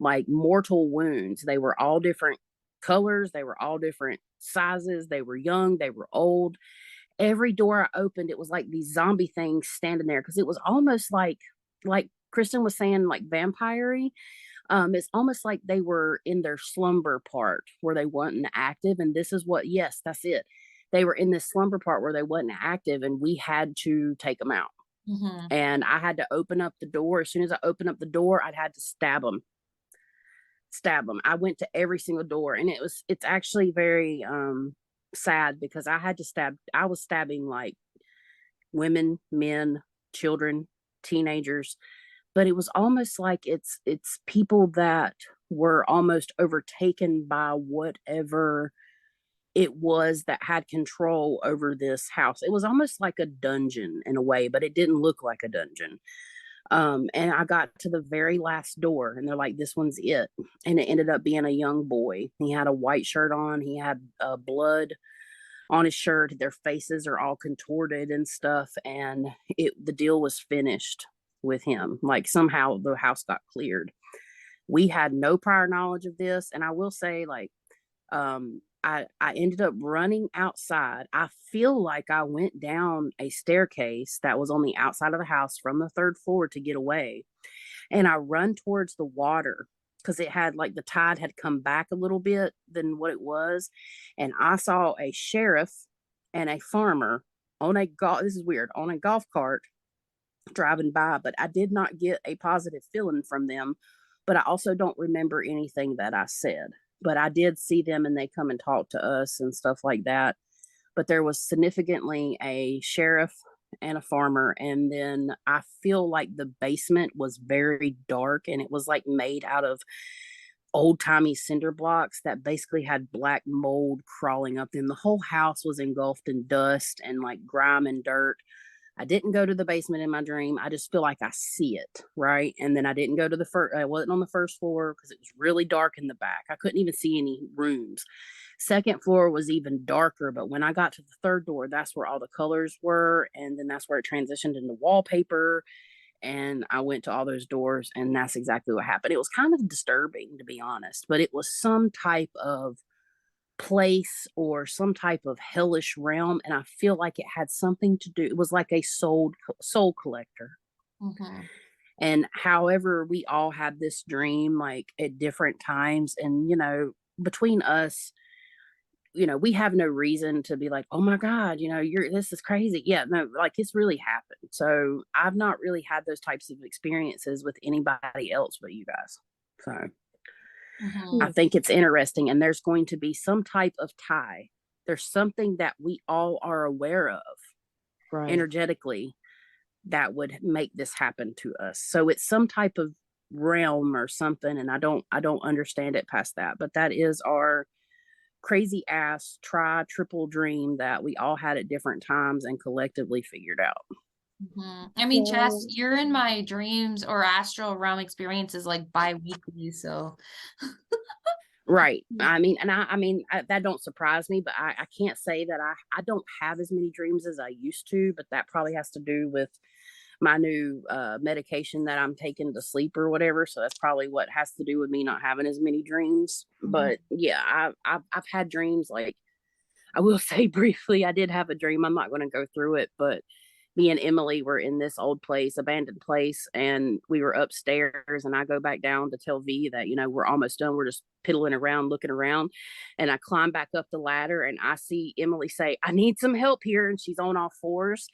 like mortal wounds. They were all different colors. They were all different sizes. They were young. They were old. Every door I opened, it was like these zombie things standing there, because it was almost like Kristen was saying, like vampire-y. It's almost like they were in their slumber part where they wasn't active. And this is yes, that's it. They were in this slumber part where they wasn't active, and we had to take them out. Mm-hmm. And I had to open up the door. As soon as I opened up the door, I'd had to stab them. I went to every single door, and it's actually very sad, because I was stabbing like women, men, children, teenagers, but it was almost like it's people that were almost overtaken by whatever it was that had control over this house. It was almost like a dungeon in a way, but it didn't look like a dungeon. And I got to the very last door, and they're like, this one's it. And it ended up being a young boy. He had a white shirt on. He had blood on his shirt. Their faces are all contorted and stuff. And the deal was finished with him. Like somehow the house got cleared. We had no prior knowledge of this. And I will say, like, I ended up running outside. I feel like I went down a staircase that was on the outside of the house from the third floor to get away. And I run towards the water, because it had, like, the tide had come back a little bit than what it was. And I saw a sheriff and a farmer this is weird, on a golf cart driving by, but I did not get a positive feeling from them. But I also don't remember anything that I said. But I did see them, and they come and talk to us and stuff like that. But there was significantly a sheriff and a farmer. And then I feel like the basement was very dark, and it was like made out of old timey cinder blocks that basically had black mold crawling up. Then the whole house was engulfed in dust and like grime and dirt. I didn't go to the basement in my dream. I just feel like I see it, right? And then I didn't go to the first, I wasn't on the first floor because it was really dark in the back. I couldn't even see any rooms. Second floor was even darker, but when I got to the third door, that's where all the colors were. And then that's where it transitioned into wallpaper. And I went to all those doors, and that's exactly what happened. It was kind of disturbing, to be honest, but it was some type of place or some type of hellish realm, and I feel like it had something to do. It was like a soul collector. Mm-hmm. And however, we all had this dream like at different times, and between us, we have no reason to be like, oh my god, this is crazy. Yeah, no, like it's really happened. So I've not really had those types of experiences with anybody else but you guys. So Mm-hmm. I think it's interesting, and there's going to be some type of tie. There's something that we all are aware of, Right. energetically, that would make this happen to us. So it's some type of realm or something, and I don't understand it past that. But that is our crazy ass triple dream that we all had at different times and collectively figured out. Mm-hmm. I mean, Chess, you're in my dreams or astral realm experiences like bi-weekly, so Right. I mean, and that don't surprise me, but I can't say that I don't have as many dreams as I used to, but that probably has to do with my new medication that I'm taking to sleep or whatever. So that's probably what has to do with me not having as many dreams. Mm-hmm. But yeah, I've had dreams. Like, I will say briefly, I did have a dream. I'm not going to go through it, but me and Emily were in this old place, abandoned place, and we were upstairs. And I go back down to tell V that, we're almost done. We're just piddling around, looking around. And I climb back up the ladder and I see Emily say, I need some help here. And she's on all fours.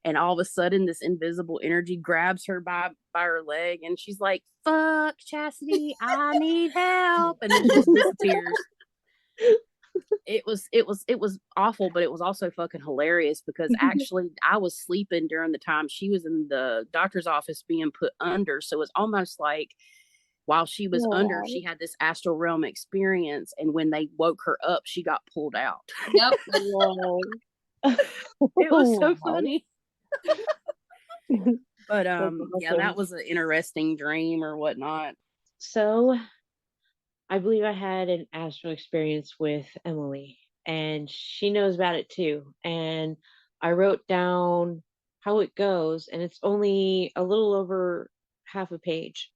And all of a sudden, this invisible energy grabs her by her leg. And she's like, fuck, Chastity, I need help. And then she just disappears. It was awful, but it was also fucking hilarious because actually I was sleeping during the time she was in the doctor's office being put under. So it's almost like while she was under, she had this astral realm experience, and when they woke her up, she got pulled out. Yep. It was so funny. But yeah, awesome. that was an interesting dream or whatnot. So I believe I had an astral experience with Emily, and she knows about it too. And I wrote down how it goes, and it's only a little over half a page.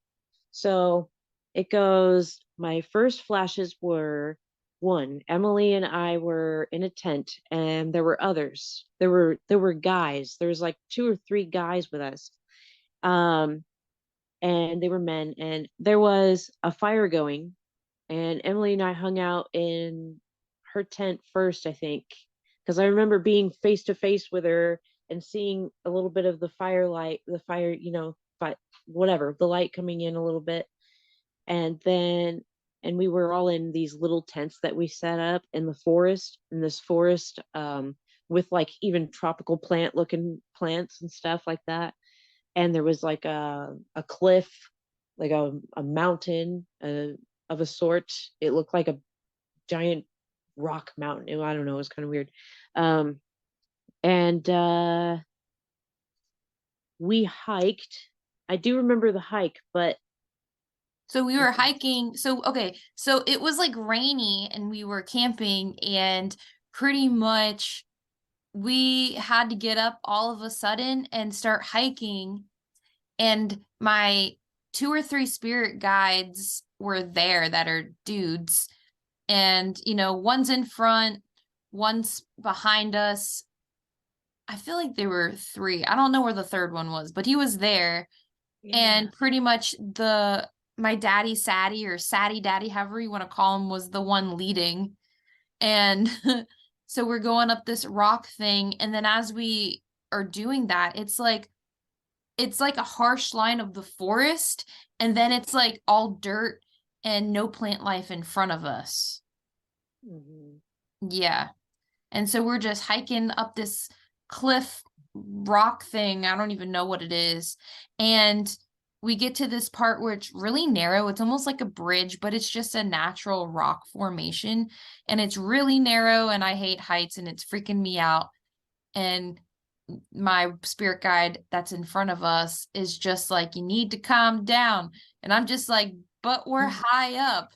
So it goes, my first flashes were, one, Emily and I were in a tent, and there were others. There were guys. There was like 2 or 3 guys with us. And they were men, and there was a fire going, and Emily and I hung out in her tent first, I think, because I remember being face to face with her and seeing a little bit of the firelight, the fire, but whatever, the light coming in a little bit. And then, and we were all in these little tents that we set up in the forest, in this forest, with like even tropical plant looking plants and stuff like that. And there was like a cliff, like a mountain, of a sort. It looked like a giant rock mountain. I don't know. It was kind of weird. And we hiked. I do remember the hike, but So we were hiking. So, okay. So it was like rainy and we were camping, and pretty much we had to get up all of a sudden and start hiking. And my 2 or 3 spirit guides were there that are dudes. And, one's in front, one's behind us. I feel like there were 3. I don't know where the third one was, but he was there. And pretty much my daddy Sadie, or Sadie Daddy, however you want to call him, was the one leading. And so we're going up this rock thing, and then as we are doing that, it's like a harsh line of the forest, and then it's like all dirt and no plant life in front of us. Yeah. And so we're just hiking up this cliff rock thing. I don't even know what it is. And we get to this part where it's really narrow. It's almost like a bridge, but it's just a natural rock formation. And it's really narrow, and I hate heights, and it's freaking me out. And my spirit guide that's in front of us is just like, you need to calm down. And I'm just like, but we're high up.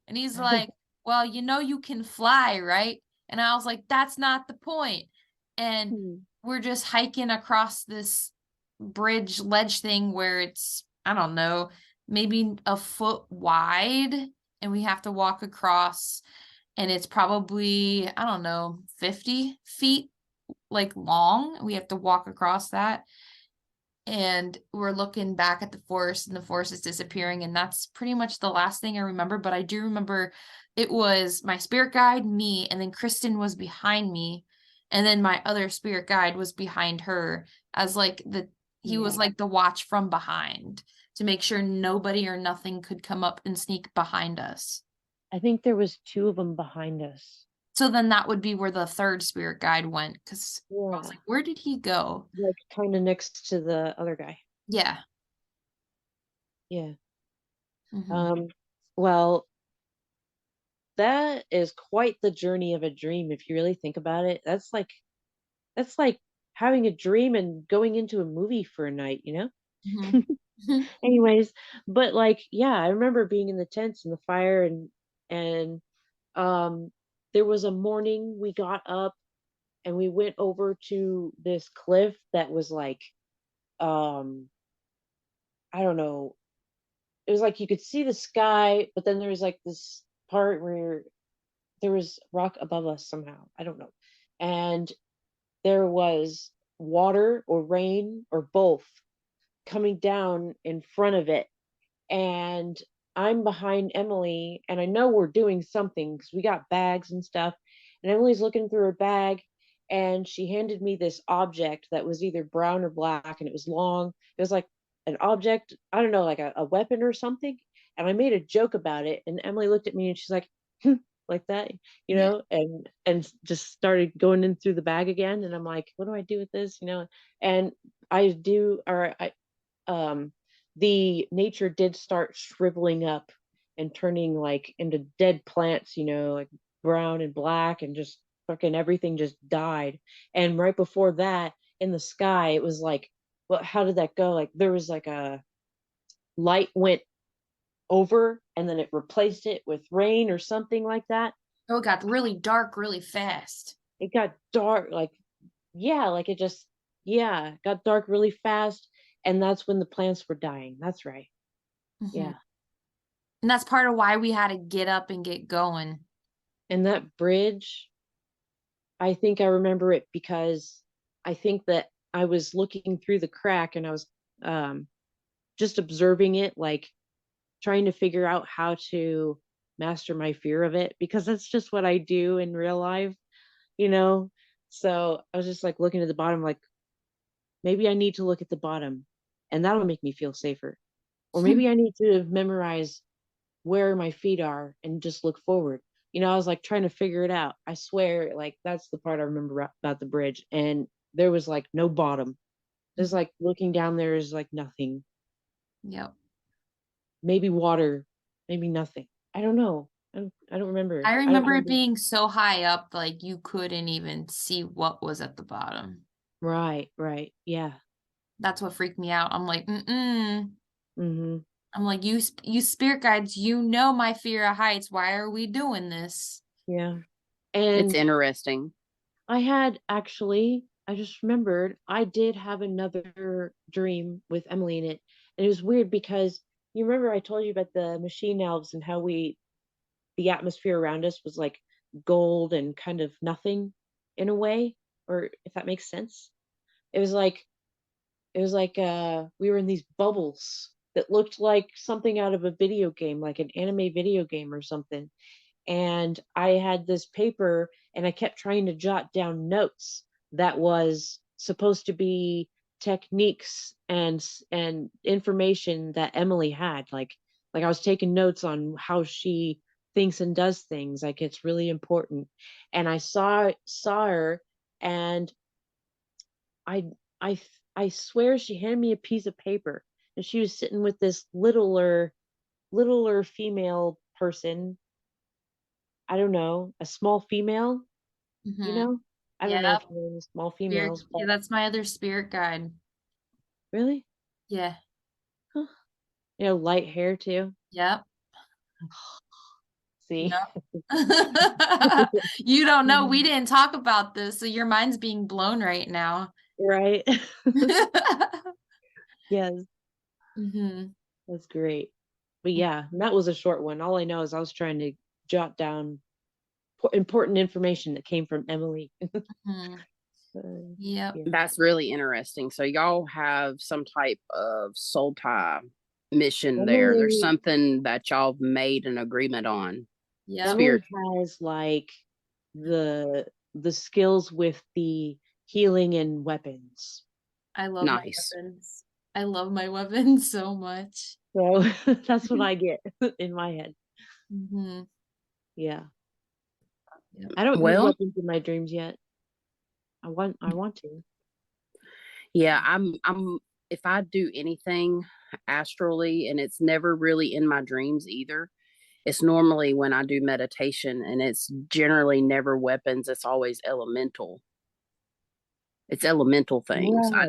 And he's like, well, you can fly, right? And I was like, that's not the point. And we're just hiking across this bridge ledge thing where it's, I don't know, maybe a foot wide, and we have to walk across, and it's probably, I don't know, 50 feet like long. We have to walk across that, and we're looking back at the forest, and the forest is disappearing, and that's pretty much the last thing I remember. But I do remember it was my spirit guide, me, and then Kristen was behind me, and then my other spirit guide was behind her, as like he was like the watch from behind to make sure nobody or nothing could come up and sneak behind us. I think there was 2 of them behind us. So then that would be where the third spirit guide went, because I was like, where did he go? Like kind of next to the other guy. Yeah. Yeah. Well, that is quite the journey of a dream if you really think about it. That's like having a dream and going into a movie for a night, Anyways, but like, yeah, I remember being in the tents and the fire, and there was a morning we got up and we went over to this cliff that was like, I don't know, it was like you could see the sky, but then there was like this part where there was rock above us somehow. I don't know. And there was water or rain or both coming down in front of it. And I'm behind Emily, and I know we're doing something because we got bags and stuff. And Emily's looking through her bag, and she handed me this object that was either brown or black, and it was long. It was like an object, I don't know, like a weapon or something. And I made a joke about it, and Emily looked at me and she's like, like that, Yeah. and just started going in through the bag again. And I'm like, what do I do with this? And I do, or I the nature did start shriveling up and turning like into dead plants, like brown and black, and just fucking everything just died. And right before that, in the sky, it was like, well, how did that go? Like there was like a light went over and then it replaced it with rain or something like that. Oh, it got really dark really fast. It got dark, like, yeah, like it just, yeah, got dark really fast. And that's when the plants were dying. That's right. Mm-hmm. Yeah. And that's part of why we had to get up and get going. And that bridge, I think I remember it because I think that I was looking through the crack and I was um, just observing it, like trying to figure out how to master my fear of it, because that's just what I do in real life, you know? So I was just like looking at the bottom, like maybe I need to look at the bottom and that'll make me feel safer. Or maybe I need to memorize where my feet are and just look forward. I was like trying to figure it out. I swear, like that's the part I remember about the bridge. And there was like no bottom. There's like looking down there is like nothing. Yep. Maybe water, maybe nothing. I don't know. I don't remember. I I don't remember it remember. being so high up, like you couldn't even see what was at the bottom. Right, right. Yeah. That's what freaked me out. I'm like, mm-mm. Mm-hmm. I'm like, you spirit guides, you know my fear of heights. Why are we doing this? Yeah. It's And interesting. I just remembered I did have another dream with Emily in it. And it was weird because you remember I told you about the machine elves and how the atmosphere around us was like gold and kind of nothing in a way, or if that makes sense. It was like, we were in these bubbles that looked like something out of a video game, like an anime video game or something. And I had this paper and I kept trying to jot down notes that was supposed to be techniques and information that Emily had, like I was taking notes on how she thinks and does things, like it's really important. And I saw her, and I I I swear she handed me a piece of paper, and she was sitting with this littler female person. I don't know, a small female, you Mm-hmm. know? I don't know if Yep. you know small Spirit, females, but yeah, that's my other spirit guide. really? Yeah. Huh. Light hair too. Yep. See? Yep. You don't know. We didn't talk about this, so your mind's being blown right now. Right? Yes, Mm-hmm. that's great. But yeah, that was a short one. All I know is I was trying to jot down important information that came from Emily. Mm-hmm. Uh, Yep. yeah. That's really interesting. So y'all have some type of soul tie mission there. There's Emily something that y'all made an agreement on. Yep. Spirit. Emily has like the skills with the healing and weapons. I love my Nice. weapons. I love my weapons so much. So that's what I get in my head. Mm-hmm. Yeah. Yep. I don't use Well, weapons in my dreams yet. I want to. yeah, I'm if I do anything astrally, and it's never really in my dreams either, it's normally when I do meditation, and it's generally never weapons, it's always elemental. It's elemental things. Right. I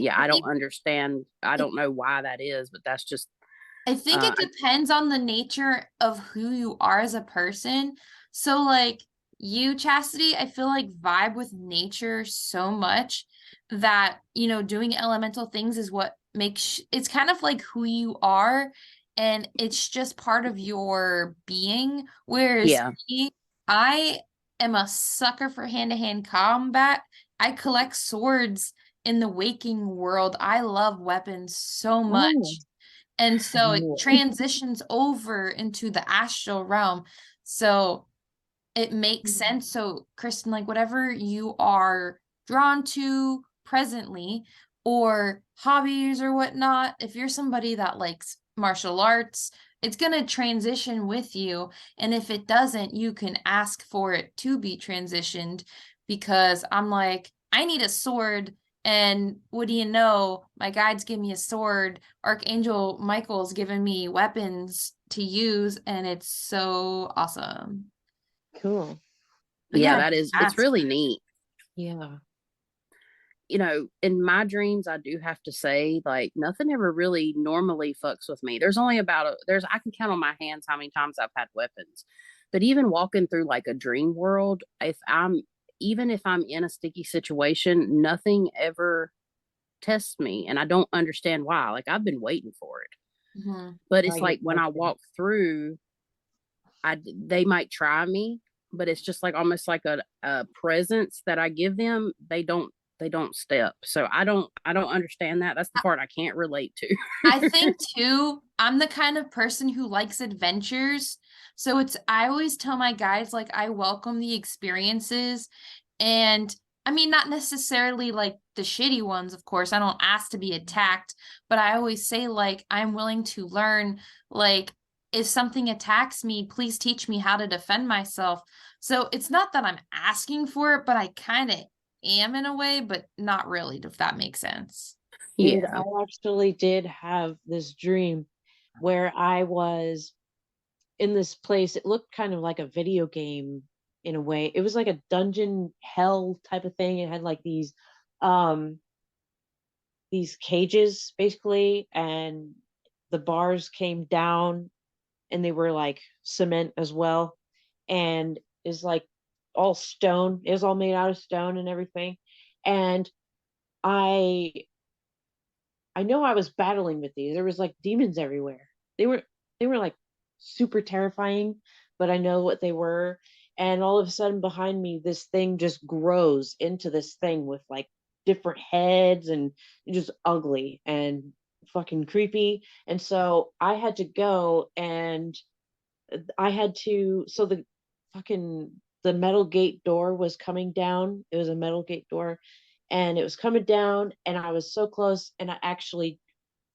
I don't think understand. I don't know why that is, but that's just I think it uh depends on the nature of who you are as a person. So like you, Chastity, I feel like vibe with nature so much that, doing elemental things is what makes it's kind of like who you are, and it's just part of your being. Whereas yeah. me, I am a sucker for hand-to-hand combat. I collect swords in the waking world. I love weapons so much. Oh, And so it cool. transitions over into the astral realm. So it makes Mm-hmm. sense. So, Kristen, like whatever you are drawn to presently, or hobbies or whatnot, if you're somebody that likes martial arts, it's going to transition with you. And if it doesn't, you can ask for it to be transitioned, because I'm like, I need a sword. And what do you know? My guides give me a sword. Archangel Michael's given me weapons to use, and it's so awesome. Cool. But Yeah, yeah, that is, it's ask. really neat. Yeah. You know, in my dreams, I do have to say, like, nothing ever really normally fucks with me. There's only I can count on my hands how many times I've had weapons. But even walking through like a dream world, even if I'm in a sticky situation, nothing ever tests me. And I don't understand why. Like, I've been waiting for it. Mhm. But I it's get like when that I too. walk through, they might try me, but it's just like almost like a presence that I give them. They don't step. So I don't understand that. That's the part I can't relate to. I think too, I'm the kind of person who likes adventures. So I always tell my guys, like, I welcome the experiences. And I mean, not necessarily like the shitty ones, of course. I don't ask to be attacked, but I always say, like, I'm willing to learn. Like, if something attacks me, please teach me how to defend myself. So it's not that I'm asking for it, but I kind of am in a way, but not really, if that makes sense. Dude, Yeah. I actually did have this dream where I was in this place. It looked kind of like a video game in a way. It was like a dungeon hell type of thing. It had like um these cages basically, and the bars came down and they were like cement as well. And is like all stone. It was all made out of stone and everything. And I I know I was battling with these. There was like demons everywhere. They were they were like super terrifying, but I know what they were. And all of a sudden behind me, this thing just grows into this thing with like different heads and just ugly and fucking creepy. And so I had to go and I had to so the metal gate door was coming down. It was a metal gate door and it was coming down and I was so close and I actually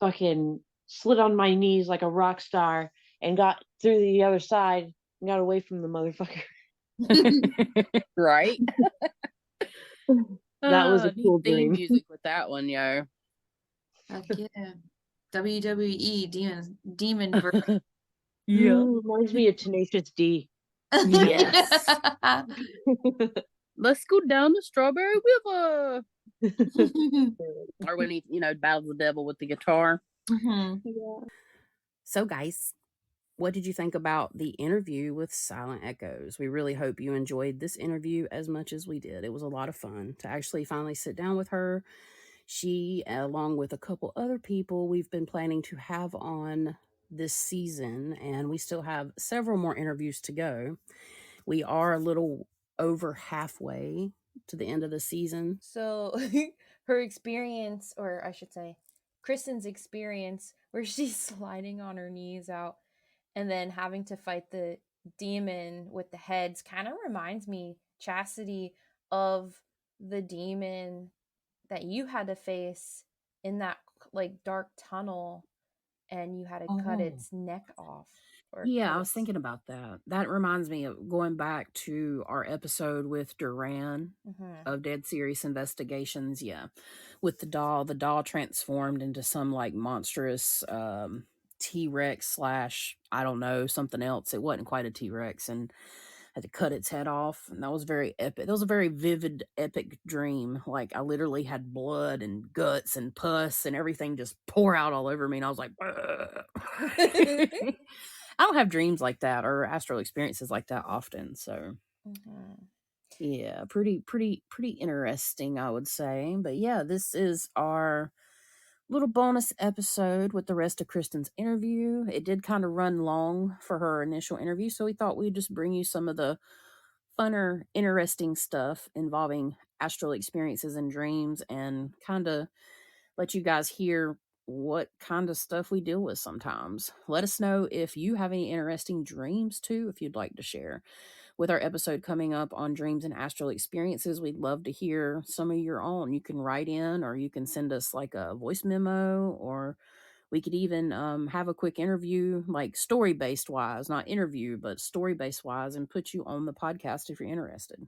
fucking slid on my knees like a rock star and got through the other side and got away from the motherfucker. Right. That was a Neat cool theme dream. music with that one, yo. Heck yeah. WWE demon verse. Yeah. Reminds me of Tenacious D. Yes. Let's go down the strawberry river. Or when he, battles the devil with the guitar. Mhm. Yeah. So, guys, what did you think about the interview with Silent Echoes? We really hope you enjoyed this interview as much as we did. It was a lot of fun to actually finally sit down with her. She, along with a couple other people we've been planning to have on this season, and we still have several more interviews to go. We are a little over halfway to the end of the season. So her experience, or I should say, Kristen's experience, where she's sliding on her knees out and then having to fight the demon with the heads, kind of reminds me, Chastity, of the demon that you had to face in that like dark tunnel, and you had to cut Oh. its neck off, or Yeah, cut I was its. thinking about that. That reminds me of going back to our episode with Duran Mhm. of Dead Serious Investigations. Yeah, with the doll. The doll transformed into some like monstrous T Rex slash, I don't know, something else. It wasn't quite a T Rex, and had to cut its head off. And that was very epic. That was a very vivid, epic dream. Like, I literally had blood and guts and pus and everything just pour out all over me. And I was like, I don't have dreams like that or astral experiences like that often. So Mhm. yeah, pretty interesting, I would say. But yeah, this is our little bonus episode with the rest of Kristen's interview. It did kind of run long for her initial interview, so we thought we'd just bring you some of the funner, interesting stuff involving astral experiences and dreams and kind of let you guys hear what kind of stuff we deal with sometimes. Let us know if you have any interesting dreams too, if you'd like to share. With our episode coming up on dreams and astral experiences, we'd love to hear some of your own. You can write in, or you can send us like a voice memo, or we could even have a quick interview, like story based wise, not interview, but story based wise, and put you on the podcast if you're interested.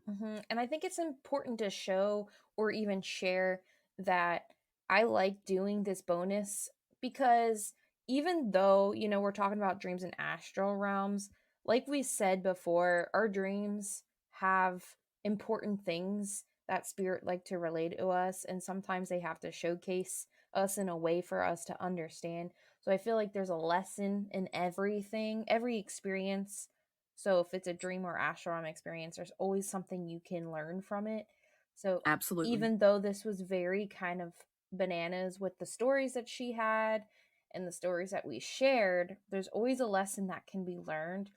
And I think it's important to show or even share that I like doing this bonus because even though, we're talking about dreams in astral realms, like we said before, our dreams have important things that spirit like to relate to us, and sometimes they have to showcase us in a way for us to understand. So I feel like there's a lesson in everything, every experience. So if it's a dream or astral realm experience, there's always something you can learn from it. So Absolutely. even though this was very kind of bananas with the stories that she had and the stories that we shared, there's always a lesson that can be learned.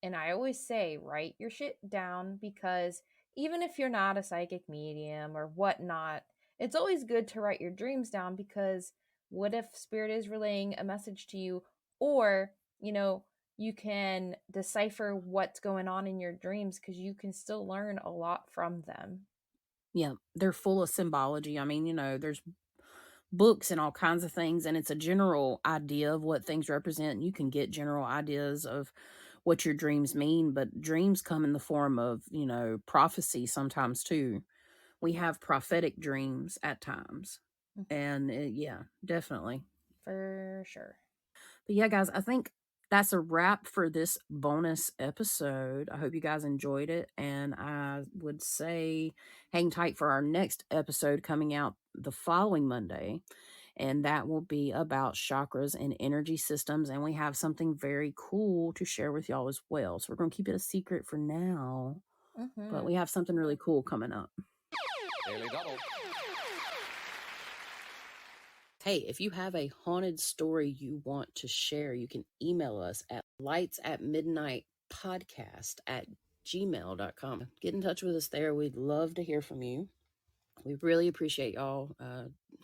And I always say, write your shit down, because even if you're not a psychic medium or whatnot, it's always good to write your dreams down, because what if spirit is relaying a message to you, or, you can decipher what's going on in your dreams, because you can still learn a lot from them. Yeah, they're full of symbology. I mean, there's books and all kinds of things, and it's a general idea of what things represent. You can get general ideas of what your dreams mean, but dreams come in the form of, prophecy sometimes too. We have prophetic dreams at times. And yeah, definitely. For sure. But yeah, guys, I think that's a wrap for this bonus episode. I hope you guys enjoyed it. And I would say hang tight for our next episode coming out the following Monday. And that will be about chakras and energy systems. And we have something very cool to share with y'all as well. So we're going to keep it a secret for now. But we have something really cool coming up. Daily Double. Hey, if you have a haunted story you want to share, you can email us at lightsatmidnightpodcast@gmail.com. Get in touch with us there. We'd love to hear from you. We really appreciate y'all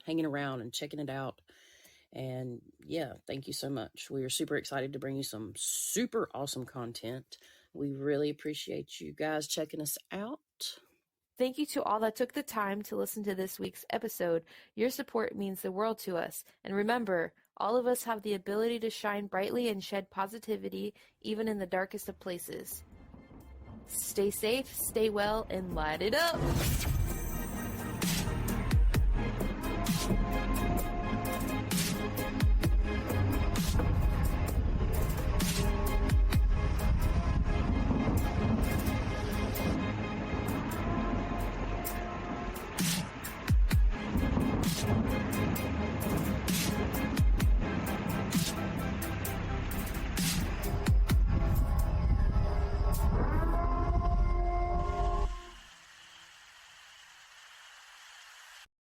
hanging around and checking it out. And yeah, thank you so much. We are super excited to bring you some super awesome content. We really appreciate you guys checking us out. Thank you to all that took the time to listen to this week's episode. Your support means the world to us. And remember, all of us have the ability to shine brightly and shed positivity, even in the darkest of places. Stay safe, stay well, and light it up!